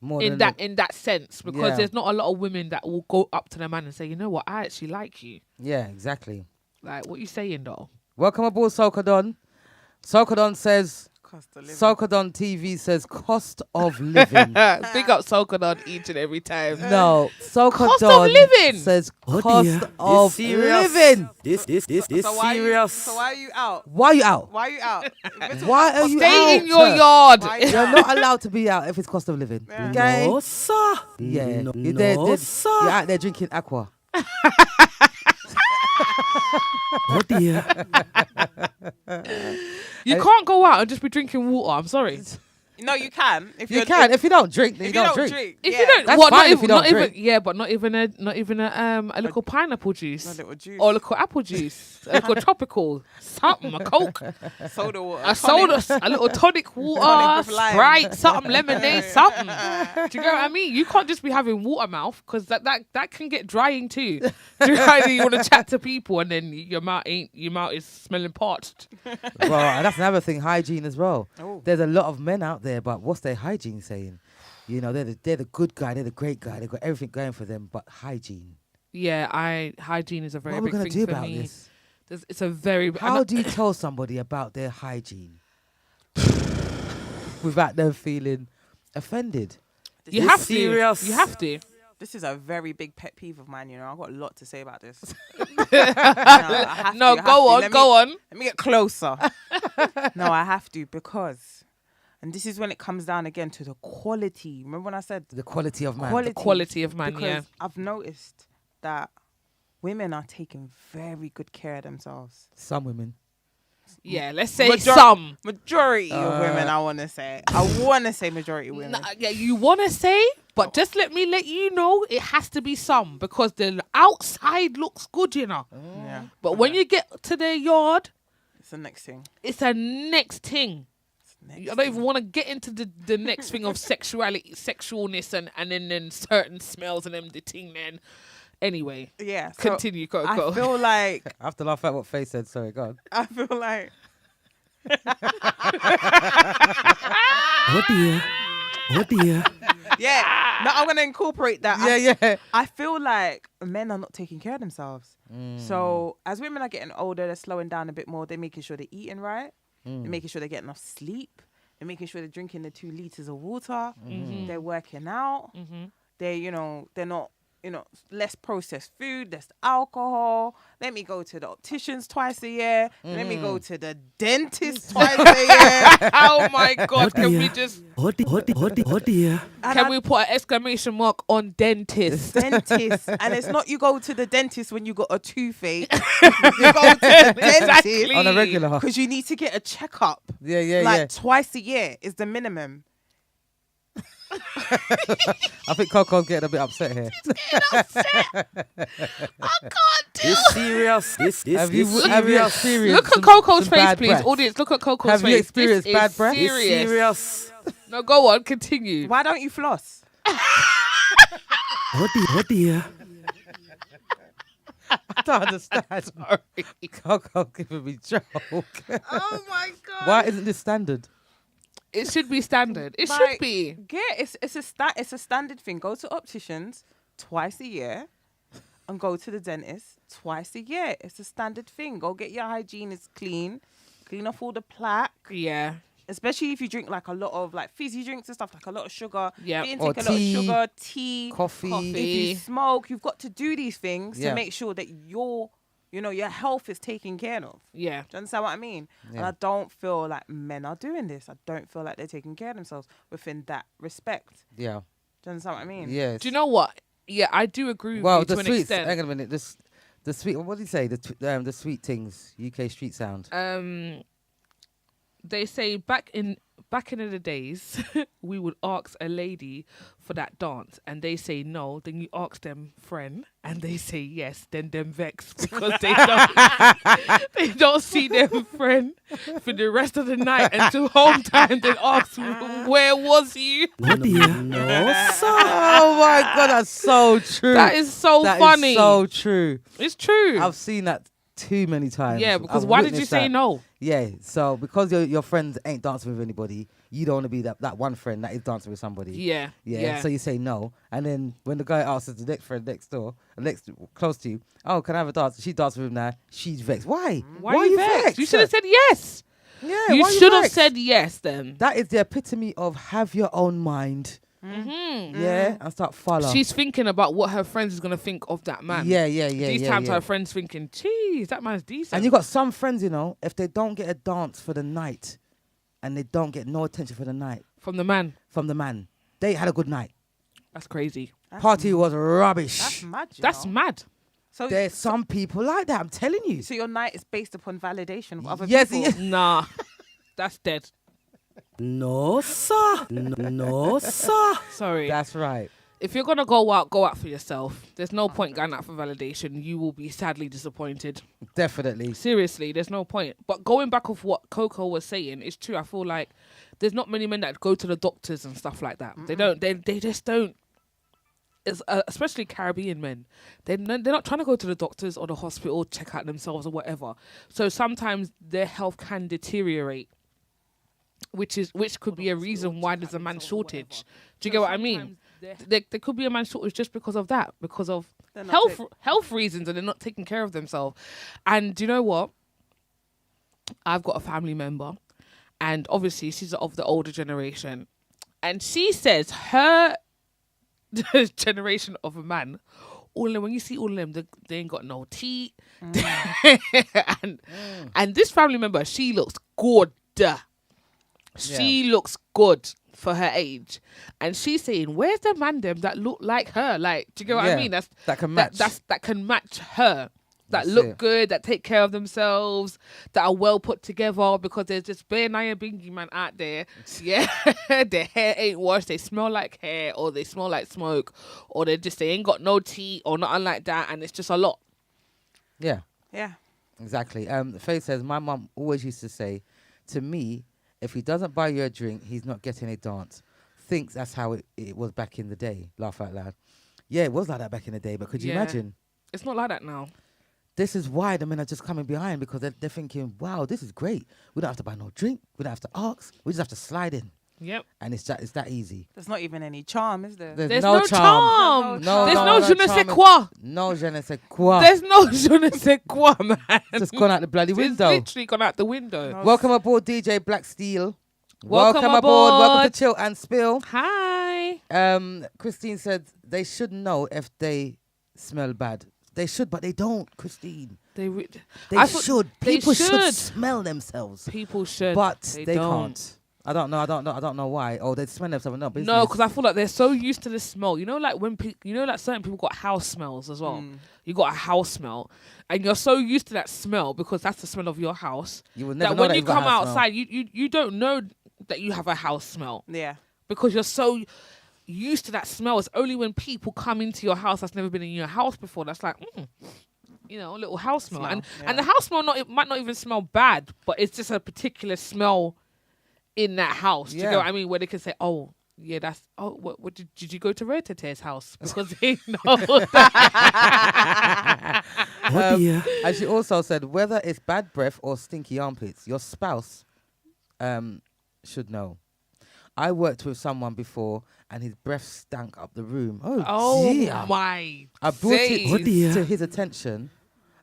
More in than that sense, because Yeah. there's not a lot of women that will go up to the man and say, you know what, I actually like you. Yeah, exactly. Like, what you saying though? Welcome aboard, Sokadon. Sokadon says, Cost of living. Sokadon TV says cost of living. Big up Sokodon each and every time. No, Sokadon Cost of living. says Oh cost dear. of This serious. living. This So why serious. are you out? Why are you out? Why are you out? Why are you Stay out? in your yard. Why are you You're out? not allowed to be out if it's cost of living. Yeah. Okay? No, sir. Yeah. No, You're, no, you're sir. out there drinking aqua. Oh dear. You can't go out and just be drinking water. I'm sorry. No, you can. If You you're, can. If you don't drink, then If you you don't don't drink. drink, If yeah. you don't, That's what? fine Not if even, you don't not even, drink. yeah, but not even a little pineapple juice, a little juice, or a little apple juice, a little tropical something, a Coke, soda water, a soda, a little tonic water, Tonic with lime. Sprite, something, lemonade, something. Do you get what I mean? You can't just be having water mouth, because that can get drying too. Do you know what I mean? You want to chat to people and then your mouth is smelling parched. Well, and that's another thing, hygiene as well. Oh. There's a lot of men out there, but what's their hygiene saying? You know, they're the good guy, they're the great guy, they've got everything going for them, but hygiene. Yeah, hygiene is a very What are we big gonna thing do for about me. this? It's a very How do you tell somebody about their hygiene without them feeling offended? you This have serious. to. You have to. This is a very big pet peeve of mine. You know, I've got a lot to say about this. I No, have go to. on, Let go on. Let me get closer. No, I have to, because, and this is when it comes down again to the quality. Remember when I said The quality of man. Quality. The quality of man, because yeah. I've noticed that women are taking very good care of themselves. Some women. Yeah, let's say Major- some. Majority of women, I want to say. I want to say majority of women. Nah, yeah, you want to say, but just let you know it has to be some, because the outside looks good, you know. Yeah, But when you get to their yard, it's the next thing. it's a next thing. It's the next I don't even want to get into the next thing of sexualness and then certain smells and them the thing then. Anyway, Yeah. So continue. Go. I feel like I have to laugh at what Faye said. Sorry, go on. I feel like Oh dear. Oh dear. yeah. No, I'm gonna incorporate that. Yeah. I feel like men are not taking care of themselves. So as women are getting older, they're slowing down a bit more. They're making sure they're eating right. They're making sure they get enough sleep. They're making sure they're drinking the 2 liters of water. They're working out. They're not, less processed food, less alcohol. Let me go to the opticians twice a year. Let me go to the dentist twice a year. Oh my God! Can we dear. just Oh dear. Oh dear. can we put an exclamation mark on dentist? Dentist, and it's not you go to the dentist when you got a toothache. You go to the dentist Exactly. On a regular. because you need to get a checkup. Yeah. Like twice a year is the minimum. I think Coco's getting a bit upset here. This serious. This Have you serious. experienced Look at some- Coco's some face, bad please. breath? Audience, look at Coco's Have face. you experienced This bad is breath? This Serious. serious. No, go on, continue. Why don't you floss? Oh dear. I don't understand. Sorry. Coco giving me joke. Oh my god. Why isn't this standard? It should be standard. It should Like, be. Yeah, it's a standard thing. Go to opticians twice a year, and go to the dentist twice a year. It's a standard thing. Go get your hygienist clean off all the plaque. Yeah. Especially if you drink like a lot of like fizzy drinks and stuff, like a lot of sugar. Yep. If you Or intake a lot of tea, sugar, tea, Coffee. If you smoke, you've got to do these things Yeah. to make sure that your health is taken care of. Yeah. Do you understand what I mean? And Yeah. I don't feel like men are doing this. I don't feel like they're taking care of themselves within that respect. Yeah. Do you understand what I mean? Yes. Do you know what? Yeah, I do agree with Well, you to the an sweets. extent. Hang on a minute. The sweet. What did he say? The sweet things. UK street sound. They say back in the days, we would ask a lady for that dance, and they say no. Then you ask them friend, and they say yes. Then them vex because they don't see them friend for the rest of the night until home time. Then ask where was you? Oh dear. No, so, oh my god, that's so true. That is so That is funny. so true. It's true. I've seen that too many times. Yeah, because I've why did you witnessed say that. no? Yeah, so because your friends ain't dancing with anybody, you don't want to be that one friend that is dancing with somebody. Yeah. Yeah, so you say no, and then when the guy asks the next friend next door, close to you, oh, can I have a dance? She dances with him now. She's vexed. Why? Why are you vexed? You should have said yes. Yeah, You why should have vexed? said yes then. That is the epitome of have your own mind. Mm-hmm. Yeah, and start follow. She's thinking about what her friends is gonna think of that man. Yeah. These yeah, times yeah. her friends thinking, geez, that man's decent. And you got some friends, if they don't get a dance for the night, and they don't get no attention for the night from the man. from the man, they had a good night. That's crazy. Party was rubbish. That's mad. That's mad. So There's some people like that. I'm telling you. so your night is based upon validation of other Yes, people. yes. Nah, that's dead. No, sir. No, sir. Sorry. That's right. If you're gonna go out for yourself. There's no point going out for validation. You will be sadly disappointed. Definitely. Seriously, there's no point. But going back off what Coco was saying, it's true. I feel like there's not many men that go to the doctors and stuff like that. They don't. They just don't. It's, especially Caribbean men. They're not trying to go to the doctors or the hospital, check out themselves or whatever. So sometimes their health can deteriorate, which could be a reason why there's a man shortage. Do you get what I mean? There could be a man shortage just because of that, because of They're not health reasons, and they're not taking care of themselves. And do you know what? I've got a family member, and obviously she's of the older generation, and she says her generation of a man, all of them, when you see all of them, they ain't got no teeth. And this family member, she looks good. She looks good for her age, and she's saying, "Where's the man them that look like her? Like, do you get what I Yeah, mean? that can match. That can match her. That That's look it. good, that take care of themselves, that are well put together, because there's just bare Naya Bingy man out there. Yeah, their hair ain't washed, they smell like hair, or they smell like smoke, or they ain't got no teeth or nothing like that, and it's just a lot. Yeah, Yeah. exactly. Faith says, my mum always used to say to me, if he doesn't buy you a drink, he's not getting a dance. Thinks that's how it was back in the day. Laugh out loud. Yeah, it was like that back in the day, but could you Yeah. imagine? It's not like that now. This is why the men are just coming behind, because they're thinking, wow, this is great. We don't have to buy no drink. We don't have to ask. We just have to slide in. Yep. And it's that easy. There's not even any charm, is there? There's no charm. No, There's no, no no je ne sais charm. quoi. No, je ne sais quoi. There's no je ne sais quoi, man. It's just gone out the bloody It's window. literally gone out the window. No. Welcome aboard, DJ Black Steel. Welcome aboard. Welcome aboard. to Chill and Spill. Hi. Christine said they should know if they smell bad. They should, but they don't, Christine. They They should. they People should should. smell themselves. People should, But they don't. can't. I don't know why. Oh, they smell themselves. No, business. No, because I feel like they're so used to the smell. You know, like when like certain people got house smells as well. You got a house smell, and you're so used to that smell because that's the smell of your house. You would never That know when that you you've got come house smell. outside, you don't know that you have a house smell Yeah. because you're so used to that smell. It's only when people come into your house that's never been in your house before that's like, a little house smell. And the house smell it might not even smell bad, but it's just a particular smell in that house. Do you Yeah. know what I mean? Where they can say, "Oh, yeah, that's what did you go to Red Tete's house?" Because they know that. Oh dear. And she also said, whether it's bad breath or stinky armpits, your spouse should know. I worked with someone before, and his breath stank up the room. Oh dear. my I brought days. Oh it dear. to his attention.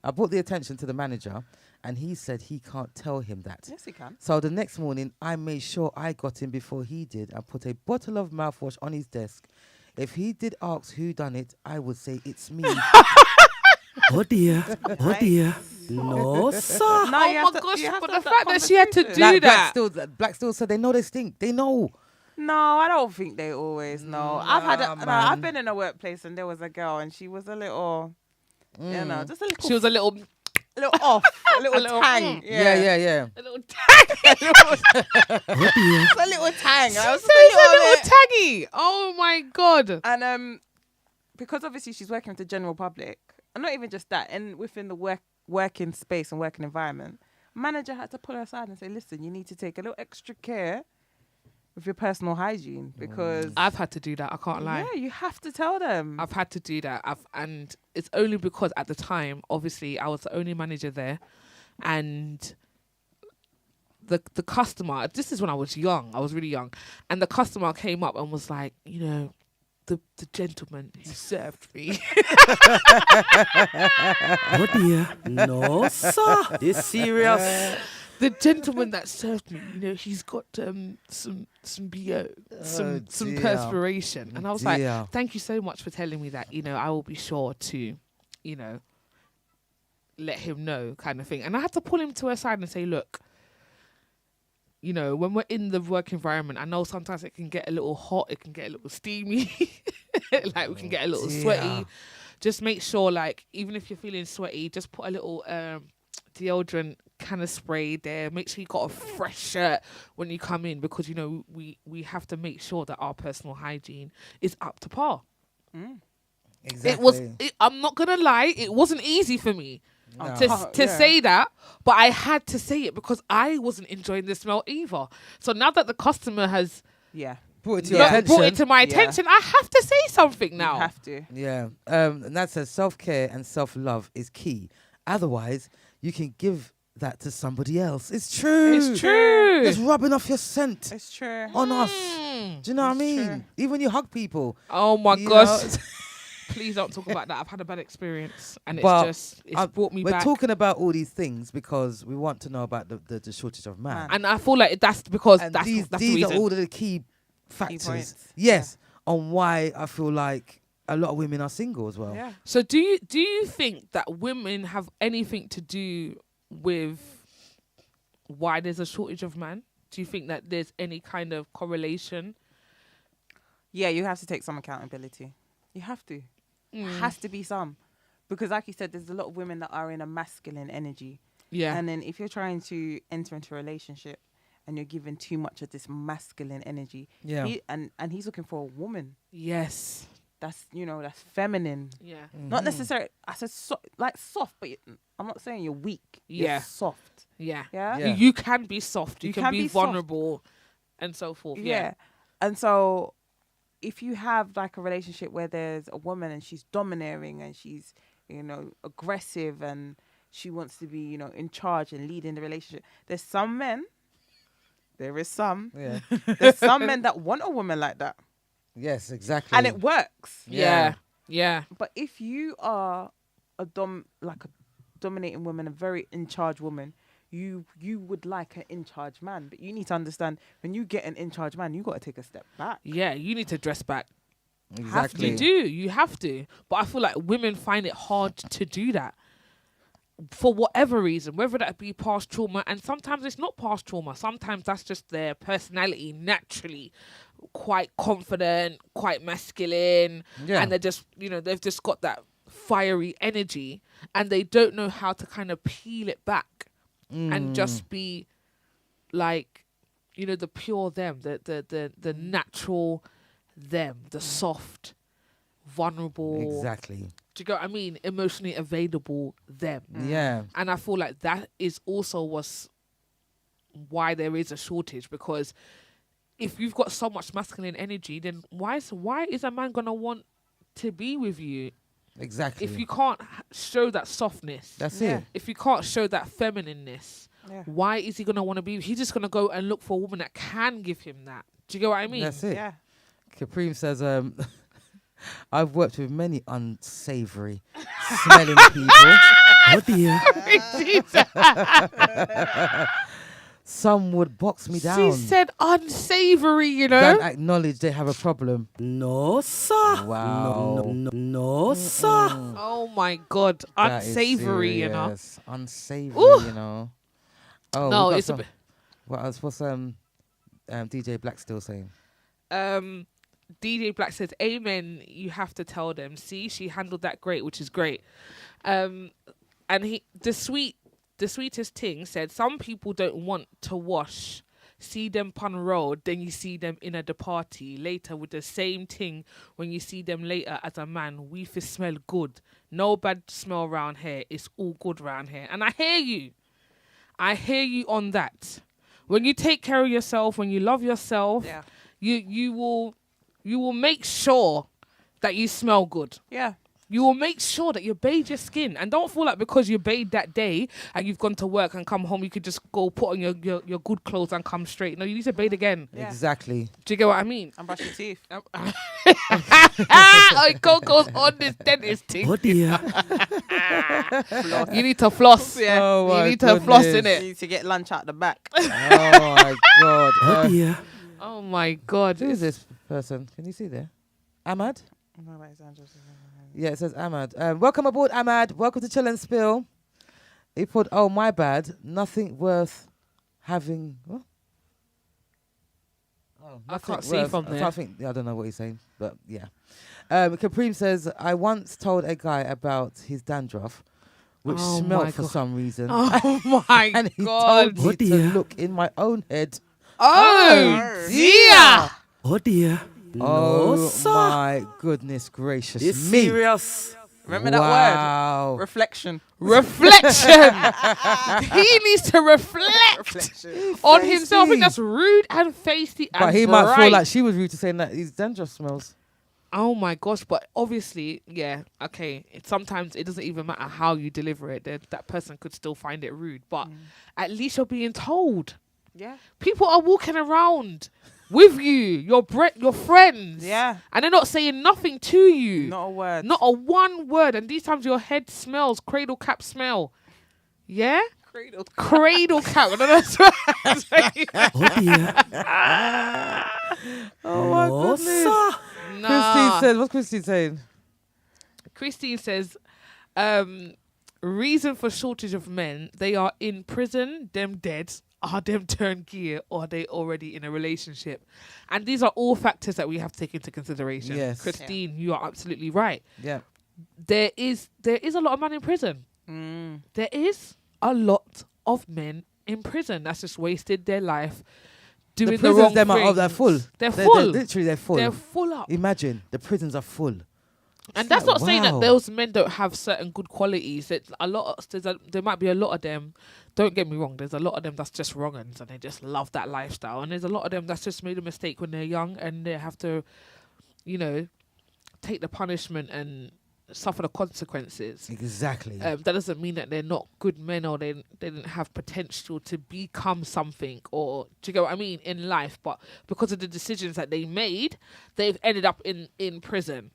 I brought the attention to the manager, and he said he can't tell him that. Yes, he can. So the next morning, I made sure I got him before he did and put a bottle of mouthwash on his desk. If he did ask who done it, I would say it's me. Oh dear. Oh dear. No, sir. No, Oh you my have to- gosh, you have but to the have that fact that she had to conversation. do that. Black still said they know they stink. They know. No, I don't think they always know. I've had Nah, no, man. I've been in a workplace and there was a girl and she was a little, you know, just a little, She was a little off, a little, little, tang. Yeah. a little tag. Oh dear. Just a little tang. She I was says just a little bit. taggy. Oh my god. And because obviously she's working with the general public, and not even just that, and within the working space and working environment, manager had to pull her aside and say, "Listen, you need to take a little extra care with your personal hygiene because I've had to do that. I can't lie. yeah, you have to tell them." I've had to do that. And it's only because at the time, obviously, I was the only manager there, and the customer. This is when I was young. I was really young, and the customer came up and was like, you know, the gentleman who served me. Oh dear. No, sir. This serious. The gentleman that served me, you know, he's got some BO, some dear. perspiration. And I was like, Dear. thank you so much for telling me that. You know, I will be sure to, you know, let him know kind of thing. And I had to pull him to her side and say, look, you know, when we're in the work environment, I know sometimes it can get a little hot, it can get a little steamy, like we can get a little dear. sweaty. Just make sure, like, even if you're feeling sweaty, just put a little deodorant kind of spray there. Make sure you got a fresh shirt when you come in, because you know we have to make sure that our personal hygiene is up to par. Exactly. I'm not gonna lie, it wasn't easy for me No. to Yeah. say that, but I had to say it because I wasn't enjoying the smell either. So now that the customer has Yeah, Brought it to your not attention. brought it to my Yeah. attention, I have to say something you now. have to. Yeah. And that says self-care and self-love is key. Otherwise, you can give that to somebody else. It's true. It's true. It's rubbing off your scent It's true. on us. Mm. Do you know what I It's mean? true. Even when you hug people. Oh my you gosh. know, Please don't talk about that. I've had a bad experience and But it's I- brought me we're back. talking about all these things because we want to know about the shortage of man. And I feel like that's because And that's these the these reason. are all of the key factors. points. Yes, on why I feel like a lot of women are single as well. Yeah. So do you think that women have anything to do with why there's a shortage of men? Do you think that there's any kind of correlation? Yeah, you have to take some accountability. You have to. Has to be some. Because like you said, there's a lot of women that are in a masculine energy. Yeah. And then if you're trying to enter into a relationship and you're giving too much of this masculine energy, Yeah. and he's looking for a woman Yes. that's, you know, that's feminine. Yeah. Not necessarily, I said like soft, but I'm not saying you're weak. Yeah. You're soft. Yeah. Yeah? Yeah. You can be soft. You, You can, can be, be soft. vulnerable and so forth. Yeah. Yeah. And so if you have like a relationship where there's a woman and she's domineering and she's, you know, aggressive and she wants to be, you know, in charge and leading the relationship, there's some men, there's some men that want a woman like that. Yes, exactly. And it works. Yeah. Yeah. But if you are a dominating woman, a very in charge woman, you would like an in charge man. But you need to understand, when you get an in charge man, you got to take a step back. Yeah. You need to dress back. exactly. You do. You have to. But I feel like women find it hard to do that for whatever reason, whether that be past trauma, and sometimes it's not past trauma. Sometimes that's just their personality naturally quite confident, quite masculine, Yeah. and they're just, you know, they've just got that fiery energy and they don't know how to kind of peel it back and just be like, you know, the pure them, the natural them, the soft, vulnerable, Exactly. do you get what I mean? Emotionally available them. Yeah. And I feel like that is also why there is a shortage, because if you've got so much masculine energy, then why is a man gonna want to be with you? Exactly. If you can't show that softness, That's Yeah. it. if you can't show that feminineness, Yeah. why is he gonna want to be? He's just gonna go and look for a woman that can give him that. Do you get what I mean? That's it. Yeah. Caprine says, I've worked with many unsavory smelling people. Oh dear. Some would box me down. She said unsavory, you know. Don't acknowledge they have a problem. No, sir. Wow. No, sir. Oh my God, That is unsavory, you know. serious. Unsavory, Ooh. you know. Oh, No, we got it's a some- bit. What else? What's DJ Black still saying? DJ Black says, "Amen." You have to tell them. See, she handled that great, which is great. And the sweetest thing said, some people don't want to wash. See them pun road, then you see them in at the party later with the same thing. When you see them later as a man, we feel smell good. No bad smell round here. It's all good round here. And I hear you. I hear you on that. When you take care of yourself, when you love yourself, Yeah. you will make sure that you smell good. Yeah. You will make sure that you bathe your skin. And don't feel like because you bathed that day and you've gone to work and come home, you could just go put on your good clothes and come straight. No, you need to bathe again. Yeah. Exactly. Do you get what I mean? And brush your teeth. Oh, Coco's on this dentist thing. Oh dear. You need to floss. Yeah. Oh, my You need to floss goodness. in it. You need to get lunch out the back. Oh my God. Oh dear. Oh my God. Who is this person? Can you see there? Ahmad? Yeah, it says Ahmad. Welcome aboard, Ahmad. Welcome to Chill and Spill. He put, oh, my bad. Nothing worth having. What? Oh, I nothing can't see worth- from I there. can't think. I don't know what he's saying, but yeah. Caprine says, I once told a guy about his dandruff, which Oh my smelled for God. some reason. Oh my And he God. told me Oh, to dear. look in my own head. Oh dear. Oh dear. No, Oh sir. my goodness gracious This me. serious. Remember that Wow. word? Reflection. Reflection. He needs to reflect Reflection. on himself. I think Feisty. that's rude and feisty and But he might feel bright. like she was rude to saying that his dandruff smells. Oh my gosh, but obviously, yeah, okay. Sometimes it doesn't even matter how you deliver it. That person could still find it rude, but at least you're being told. Yeah. People are walking around with you, your friends, Yeah. and they're not saying nothing to you. Not a word. Not a one word. And these times your head smells cradle cap smell. Yeah, Cradle. cradle cap. I don't know what I'm saying. Oh dear. Oh my No, goodness. sir. Christine Nah. says, what's Christine saying? Christine says, reason for shortage of men, they are in prison, them dead, are them turned gear, or are they already in a relationship? And these are all factors that we have to take into consideration. Yes. Christine, you are absolutely right. Yeah. There is a lot of men in prison. There is a lot of men in prison that's just wasted their life doing The the prisons, wrong them things. are, they're full. They're full. Literally, they're full. They're full up. Imagine, the prisons are full. And that's not saying that wow. those men don't have certain good qualities. That there might be a lot of them. Don't get me wrong. There's a lot of them that's just wrong and they just love that lifestyle. And there's a lot of them that's just made a mistake when they're young and they have to, take the punishment and suffer the consequences. Exactly. That doesn't mean that they're not good men or they didn't have potential to become something, or do you get what I mean, in life. But because of the decisions that they made, they've ended up in prison.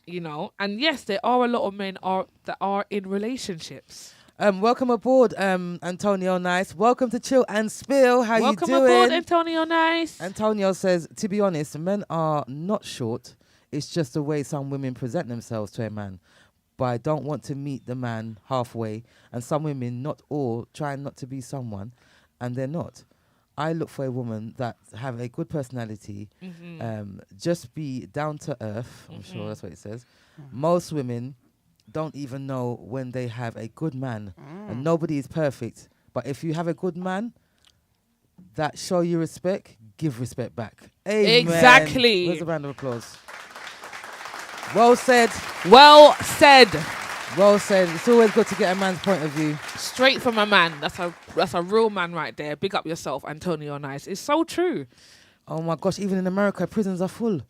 And yes, there are a lot of men that are in relationships. Welcome aboard, Antonio Nice. Welcome to Chill and Spill. How Welcome you doing? aboard, Antonio Nice. Antonio says, to be honest, men are not short. It's just the way some women present themselves to a man. But I don't want to meet the man halfway. And some women, not all, try not to be someone, and they're not. I look for a woman that have a good personality, just be down to earth. I'm sure that's what it says. Most women don't even know when they have a good man, and nobody is perfect. But if you have a good man that show you respect, give respect back. Amen. Exactly. Where's a round of applause? Well said. Well said. Well said. It's always good to get a man's point of view. Straight from a man. That's a real man right there. Big up yourself, Antonio Nice. It's so true. Oh my gosh, even in America, prisons are full.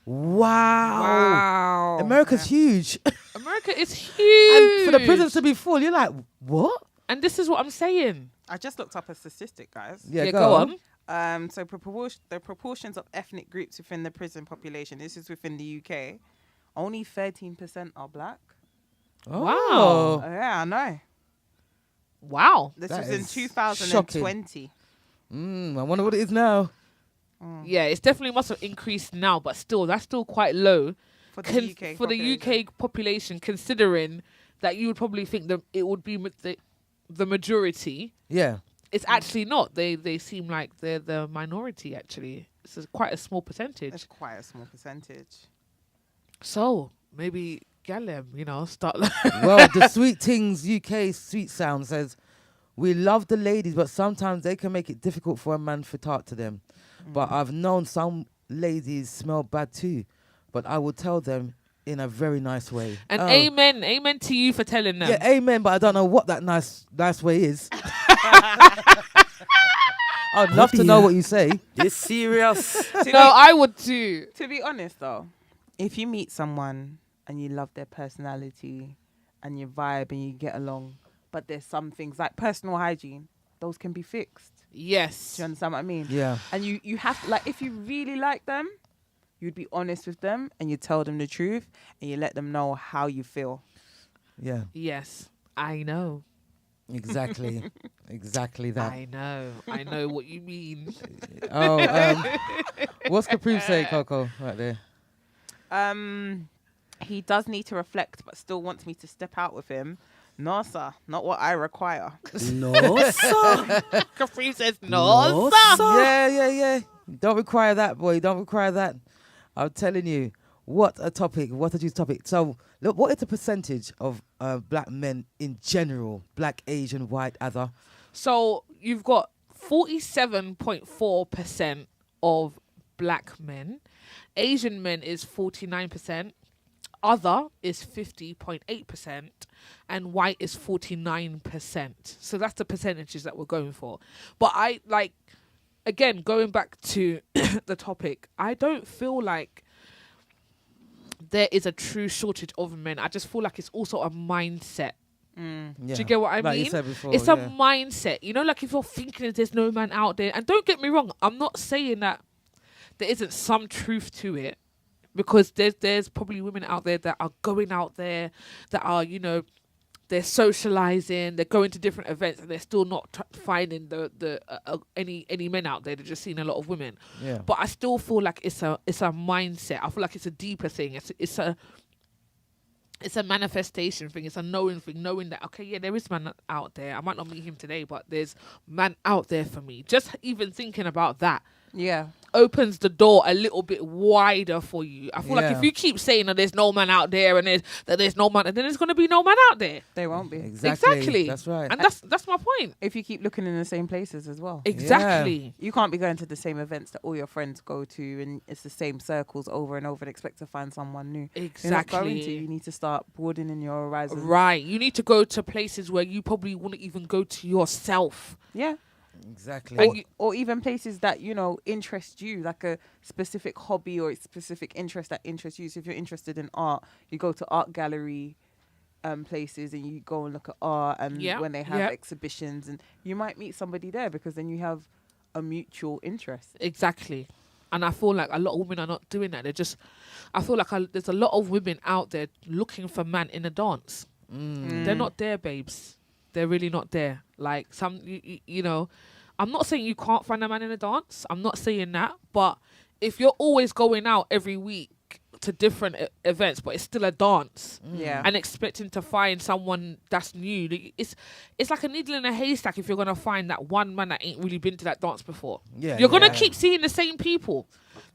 Wow. Wow. America's huge. America is huge. And for the prisons to be full, you're like, what? And this is what I'm saying. I just looked up a statistic, guys. Yeah, go on. So the proportions of ethnic groups within the prison population, this is within the UK, only 13% are black. Oh. Wow. Yeah, I know. Wow. This That was in is 2020. I wonder what it is now. Yeah, it's definitely must have increased now, but still, that's still quite low For the UK for the population. UK population, considering that you would probably think that it would be the majority. Yeah. It's actually not. They seem like they're the minority. Actually, it's quite a small percentage. It's quite a small percentage. So maybe Gallem, start. Well, the Sweet Things UK Sweet Sound says, we love the ladies, but sometimes they can make it difficult for a man to talk to them. But I've known some ladies smell bad too, but I will tell them in a very nice way. And Oh. amen to you for telling them. Yeah, amen, but I don't know what that nice way is. I'd love to know what you say. This serious. No, I would too. To be honest, though, if you meet someone and you love their personality and your vibe and you get along, but there's some things like personal hygiene, those can be fixed. Yes. Do you understand what I mean? Yeah. And you have to, like, if you really like them, you'd be honest with them and you tell them the truth and you let them know how you feel. Yeah, Yes. I know. exactly. Exactly that. I know what you mean. What's Caprive saying, Coco, right there? He does need to reflect, but still wants me to step out with him. No, sir, not what I require. No, sir. Capri says No, no, sir. Yeah. Don't require that, boy. Don't require that. I'm telling you, what a topic. What a juicy topic. So, look, what is the percentage of black men in general? Black, Asian, white, other? So you've got 47.4% of black men. Asian men is 49%. Other is 50.8%. And white is 49%. So that's the percentages that we're going for. But again, going back to the topic, I don't feel like there is a true shortage of men. I just feel like it's also a mindset. Yeah. Do you get what I Like mean? you said before, It's yeah. a mindset. Like if you're thinking that there's no man out there, and don't get me wrong, I'm not saying that there isn't some truth to it, because there's probably women out there that are going out there, that are, they're socializing, they're going to different events, and they're still not finding any men out there. They're just seeing a lot of women. Yeah. But I still feel like it's a mindset. I feel like it's a deeper thing. It's a manifestation thing. It's a knowing thing. Knowing that, okay, yeah, there is man out there. I might not meet him today, but there's man out there for me. Just even thinking about that Yeah. opens the door a little bit wider for you. I feel like Yeah. if you keep saying that there's no man out there and there's no man, then there's going to be no man out there. They won't be. Exactly. That's right. And that's my point. If you keep looking in the same places as well. Exactly. You can't be going to the same events that all your friends go to and it's the same circles over and over and expect to find someone new. You're not going to. Exactly. You need to start broadening your horizons. Right. You need to go to places where you probably wouldn't even go to yourself. Yeah. Exactly. And Or even places that, interest you, like a specific hobby or a specific interest that interests you. So if you're interested in art, you go to art gallery places and you go and look at art and Yeah, when they have yeah. exhibitions, and you might meet somebody there because then you have a mutual interest. Exactly. And I feel like a lot of women are not doing that. I feel like there's a lot of women out there looking for man in a dance. They're not there, babes. They're really not there. Like I'm not saying you can't find a man in a dance. I'm not saying that. But if you're always going out every week to different events, but it's still a dance, Yeah. and expecting to find someone that's new, it's like a needle in a haystack if you're going to find that one man that ain't really been to that dance before. Yeah, You're going to yeah. keep seeing the same people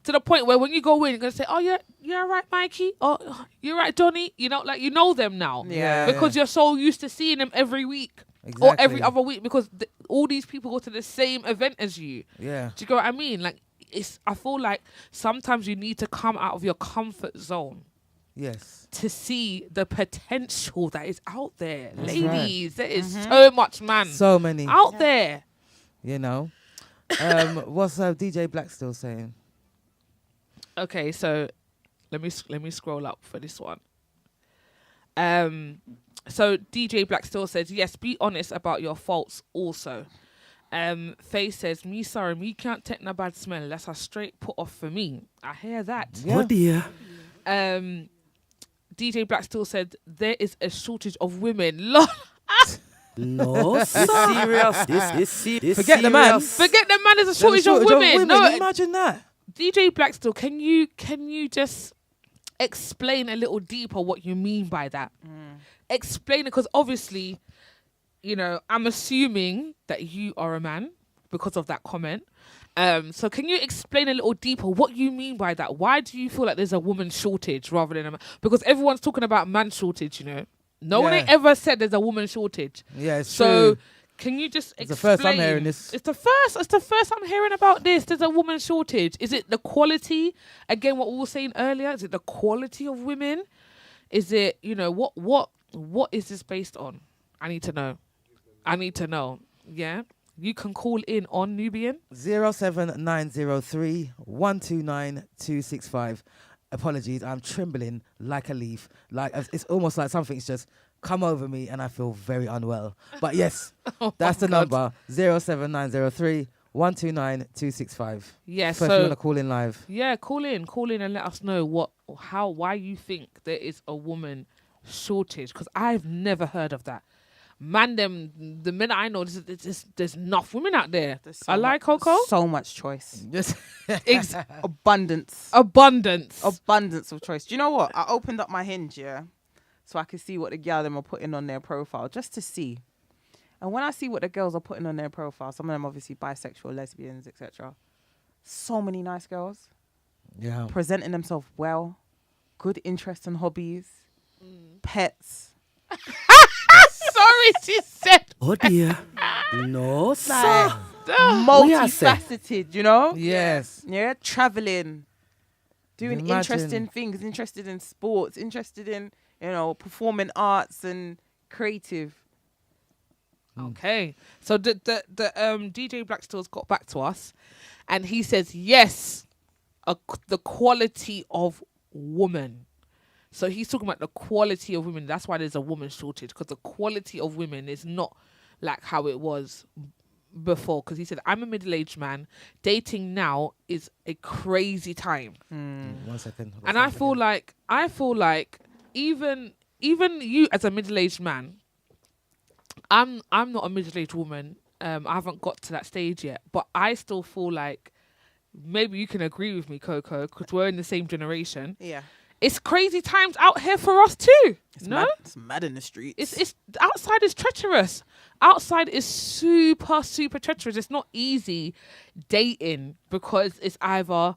to the point where when you go in, you're going to say, oh, yeah, you're right, Mikey. Oh, you're right, Johnny. You know them now. Yeah. Because you're so used to seeing them every week. Exactly. Or every other week, because all these people go to the same event as you. Yeah. Do you get what I mean? Like, I feel like sometimes you need to come out of your comfort zone Yes. to see the potential that is out there. That's Ladies, there is so much man So many. out there. What's DJ Black still saying? Okay, so let me scroll up for this one. So DJ Black still says, yes, be honest about your faults also. Faye says, me sorry, me can't take no bad smell. That's a straight put off for me. I hear that. Oh dear. DJ Black still said, there is a shortage of women. Lol. No, sir. This Forget the man. Forget the man, there's a There's a shortage of women. No, imagine that. DJ Blackstill, can you just explain a little deeper what you mean by that? Explain it, because obviously, I'm assuming that you are a man because of that comment. So can you explain a little deeper what you mean by that? Why do you feel like there's a woman shortage rather than a man? Because everyone's talking about man shortage, No one ain't ever said there's a woman shortage. Yeah, it's so true. can you just It's explain? the first I'm hearing this. It's the first I'm hearing about this. There's a woman shortage. Is it the quality? Again, what we were saying earlier. Is it the quality of women? Is it, what is this based on? I need to know. Yeah. You can call in on Nubian. 07903 129 265. Apologies, I'm trembling like a leaf. Like it's almost like something's just come over me and I feel very unwell. But yes, that's the number. 07903 129 265. Yeah, So if you want to call in live. Yeah, call in and let us know why you think there is a woman shortage, because I've never heard of that. The men I know, there's enough women out there. Coco. So much choice. Yes. Abundance of choice. Do you know what? I opened up my Hinge, so I could see what the girls them are putting on their profile, just to see. And when I see what the girls are putting on their profile, some of them obviously bisexual, lesbians, etc. So many nice girls. Yeah. Presenting themselves well, good interests and hobbies, pets. Sorry, she said. Oh dear. No, sir. Multifaceted, Yes. Yeah, traveling, doing Imagine. interesting things, interested in sports, interested in, performing arts and creative. Okay, so the DJ Blackstill's got back to us, and he says yes, the quality of woman. So he's talking about the quality of women. That's why there's a woman shortage, because the quality of women is not like how it was before. Because he said, I'm a middle-aged man. Dating now is a crazy time. 1 second. And I feel like even you as a middle-aged man, I'm not a middle-aged woman. I haven't got to that stage yet, but I still feel like maybe you can agree with me, Coco, because we're in the same generation. Yeah. It's crazy times out here for us too. It's mad in the streets. It's outside is treacherous. Outside is super, super treacherous. It's not easy dating, because it's either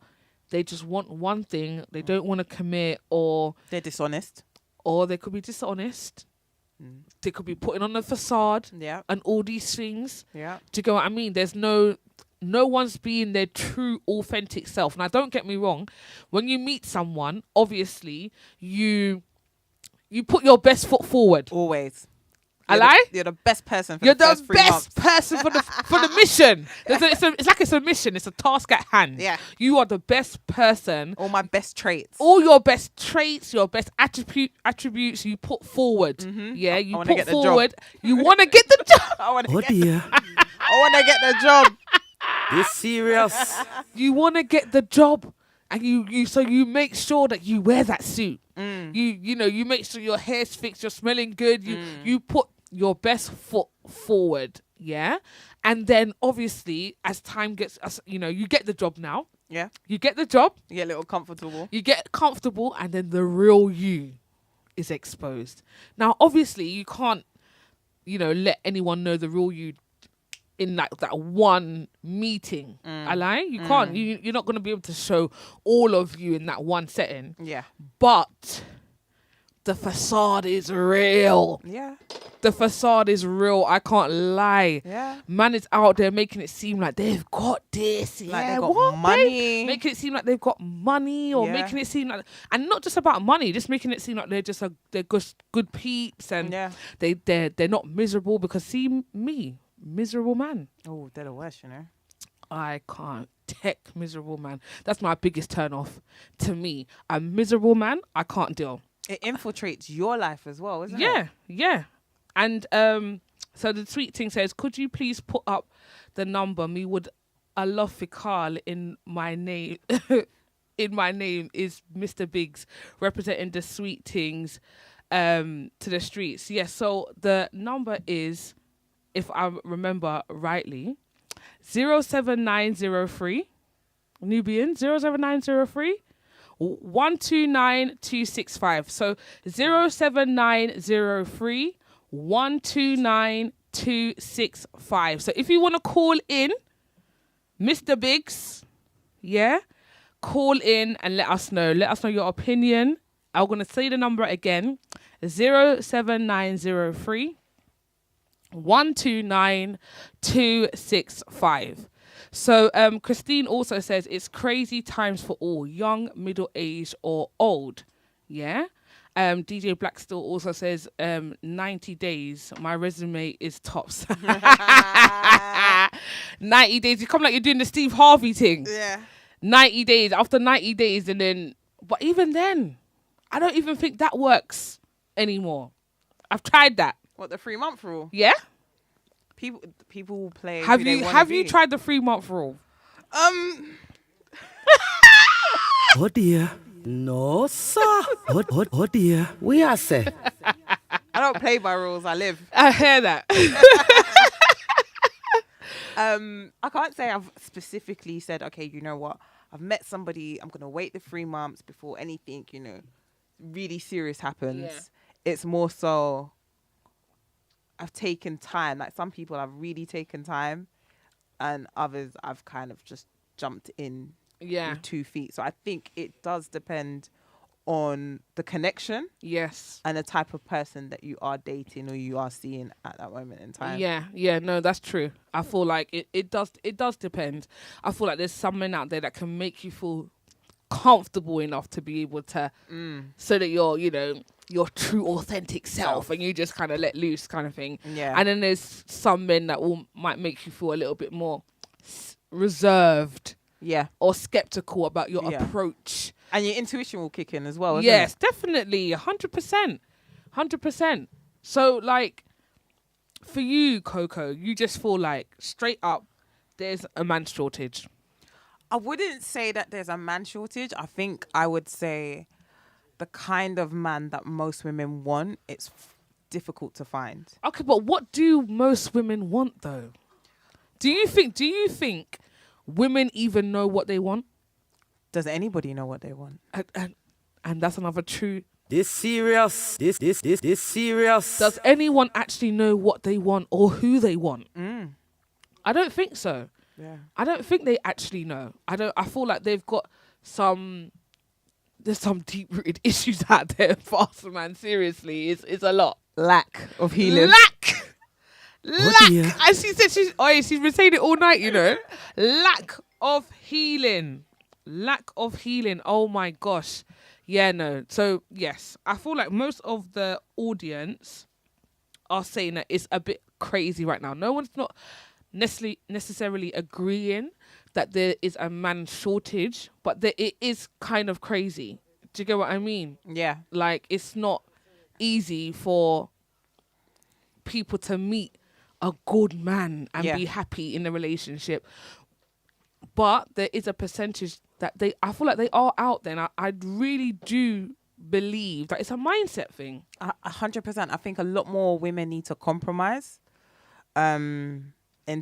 they just want one thing, they don't want to commit, or they're dishonest. Or they could be dishonest. They could be putting on the facade. Yeah. And all these things. Yeah. Do you get what I mean? There's no one's being their true, authentic self. Now, don't get me wrong. When you meet someone, obviously, you put your best foot forward. Always. You're the best person for You're the first 3 months. person for the mission. It's like it's a mission. It's a task at hand. Yeah. You are the best person. All my best traits. All your best traits, your best attributes you put forward. Yeah, you put forward. You want to get the job. Oh dear. I want to get the job. This serious. You want to get the job, and you make sure that you wear that suit. You make sure your hair's fixed, you're smelling good. You put your best foot forward, yeah. And then obviously, as time gets, you get the job now. Yeah. You get the job. You get a little comfortable. You get comfortable, and then the real you is exposed. Now, obviously, you can't, let anyone know the real you in like that one meeting. You can't. You're not going to be able to show all of you in that one setting. Yeah. But the facade is real. Yeah. The facade is real. I can't lie. Yeah. Man is out there making it seem like they've got this. Like yeah, they've got what, money. babe? Making it seem like they've got money, or making it seem like, and not just about money, just making it seem like they're just they're good peeps, and they're not miserable, because see me, miserable man. Oh, they're the worst, I can't take miserable man. That's my biggest turn off. To me, a miserable man, I can't deal. It infiltrates your life as well, isn't it? Yeah, yeah. And so the tweet thing says, could you please put up the number? Me would Allah Fikal in my name. In my name is Mr. Biggs, representing the sweet things to the streets. Yes, so the number is, if I remember rightly, 07903 Nubian 07903 129265. So 07903 129265. So if you want to call in, Mr. Biggs, yeah, call in and let us know. Let us know your opinion. I'm going to say the number again. 07903 129265. So Christine also says it's crazy times for all, young, middle-aged or old. Yeah. DJ Blackstill also says 90 days. My resume is tops. 90 days. You come like you're doing the Steve Harvey thing. Yeah. 90 days. After 90 days, and then, but even then, I don't even think that works anymore. I've tried that. What, the 3-month rule? Yeah. People will play. Have who they you wanna have be. you tried the 3-month rule? Oh dear. No, sir. Oh dear. We are say. I don't play by rules. I live. I hear that. I can't say I've specifically said, okay, you know what? I've met somebody. I'm gonna wait the 3 months before anything, really serious happens. Yeah. It's more so I've taken time. Like some people have really taken time, and others I've kind of just jumped in Yeah. with 2 feet. So I think it does depend on the connection Yes. and the type of person that you are dating or you are seeing at that moment in time. Yeah, no, that's true. I feel like it does depend. I feel like there's someone out there that can make you feel comfortable enough to be able to so that you're, your true authentic self and you just kind of let loose kind of thing. Yeah. And then there's some men that might make you feel a little bit more reserved Yeah. or skeptical about your Yeah. approach. And your intuition will kick in as well, isn't Yes, it? definitely. 100%. 100%. So, like, for you, Coco, you just feel like straight up there's a man shortage. I wouldn't say that there's a man shortage. I think I would say the kind of man that most women want, it's difficult to find. Okay, but what do most women want, though? Do you think women even know what they want? Does anybody know what they want? And that's another true. This serious. This serious. Does anyone actually know what they want or who they want? I don't think so. Yeah. I don't think they actually know. I feel like they've got there's some deep rooted issues out there for us, man. Seriously, it's a lot. Lack of healing. Lack. dear. As she said, she's been saying it all night, Lack of healing. Lack of healing. Oh my gosh. Yeah, no. So yes, I feel like most of the audience are saying that it's a bit crazy right now. No one's not necessarily agreeing that there is a man shortage, but it is kind of crazy. Do you get what I mean? Yeah. Like, it's not easy for people to meet a good man and Yeah. be happy in a relationship. But there is a percentage that I feel like they are out there. And I really do believe that it's a mindset thing. 100%. I think a lot more women need to compromise in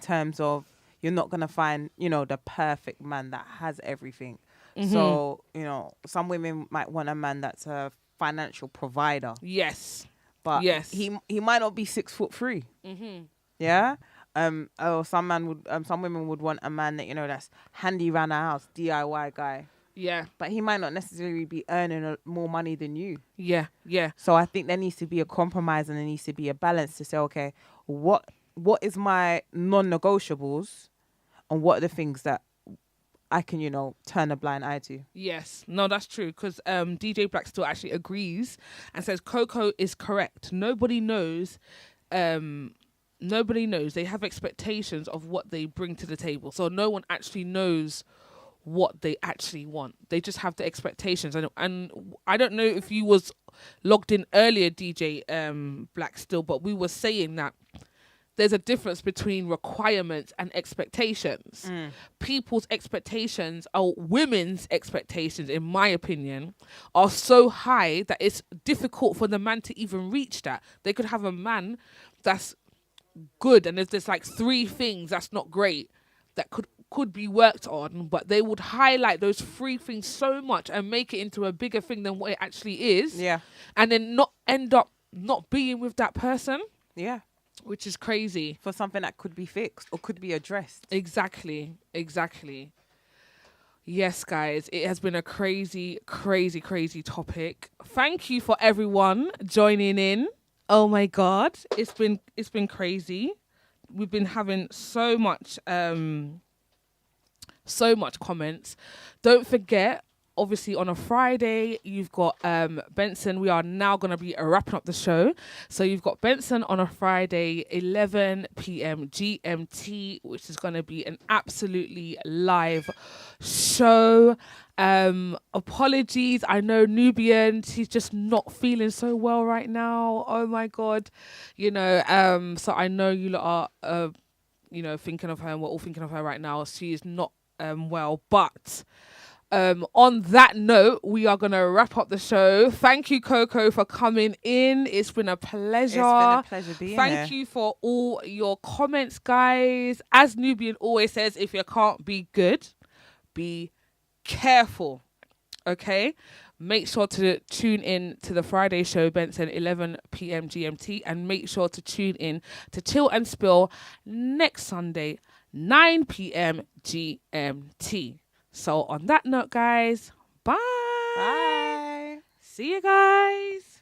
terms of you're not going to find, the perfect man that has everything. Mm-hmm. So, some women might want a man that's a financial provider. Yes. But Yes. he might not be 6'3". Mm-hmm. Yeah. Or some women would want a man that, that's handy around the house, DIY guy. Yeah. But he might not necessarily be earning more money than you. Yeah. Yeah. So I think there needs to be a compromise and there needs to be a balance to say, okay, what is my non-negotiables and what are the things that I can, turn a blind eye to? Yes. No, that's true. Because DJ Black still actually agrees and says Coco is correct. Nobody knows. Nobody knows. They have expectations of what they bring to the table. So no one actually knows what they actually want. They just have the expectations. And I don't know if you was logged in earlier, DJ Black still, but we were saying that there's a difference between requirements and expectations. People's expectations, or women's expectations, in my opinion, are so high that it's difficult for the man to even reach that. They could have a man that's good and there's like 3 things that's not great that could be worked on, but they would highlight those 3 things so much and make it into a bigger thing than what it actually is. Yeah. And then not end up not being with that person. Yeah. Which is crazy. For something that could be fixed or could be addressed. Exactly. Yes, guys, it has been a crazy, crazy, crazy topic. Thank you for everyone joining in. Oh my God, it's been crazy. We've been having so much comments. Don't forget, obviously on a Friday, you've got Benson. We are now going to be wrapping up the show. So you've got Benson on a Friday, 11 p.m. GMT, which is going to be an absolutely live show. Apologies. I know Nubian, she's just not feeling so well right now. Oh my God. So I know you lot are, thinking of her, and we're all thinking of her right now. She is not well, but on that note, we are going to wrap up the show. Thank you, Coco, for coming in. It's been a pleasure. It's been a pleasure being here. Thank you for all your comments, guys. As Nubian always says, if you can't be good, be careful. Okay? Make sure to tune in to the Friday show, Benson, 11 p.m. GMT, and make sure to tune in to Chill and Spill next Sunday, 9 p.m. GMT. So on that note, guys, bye. Bye. See you guys.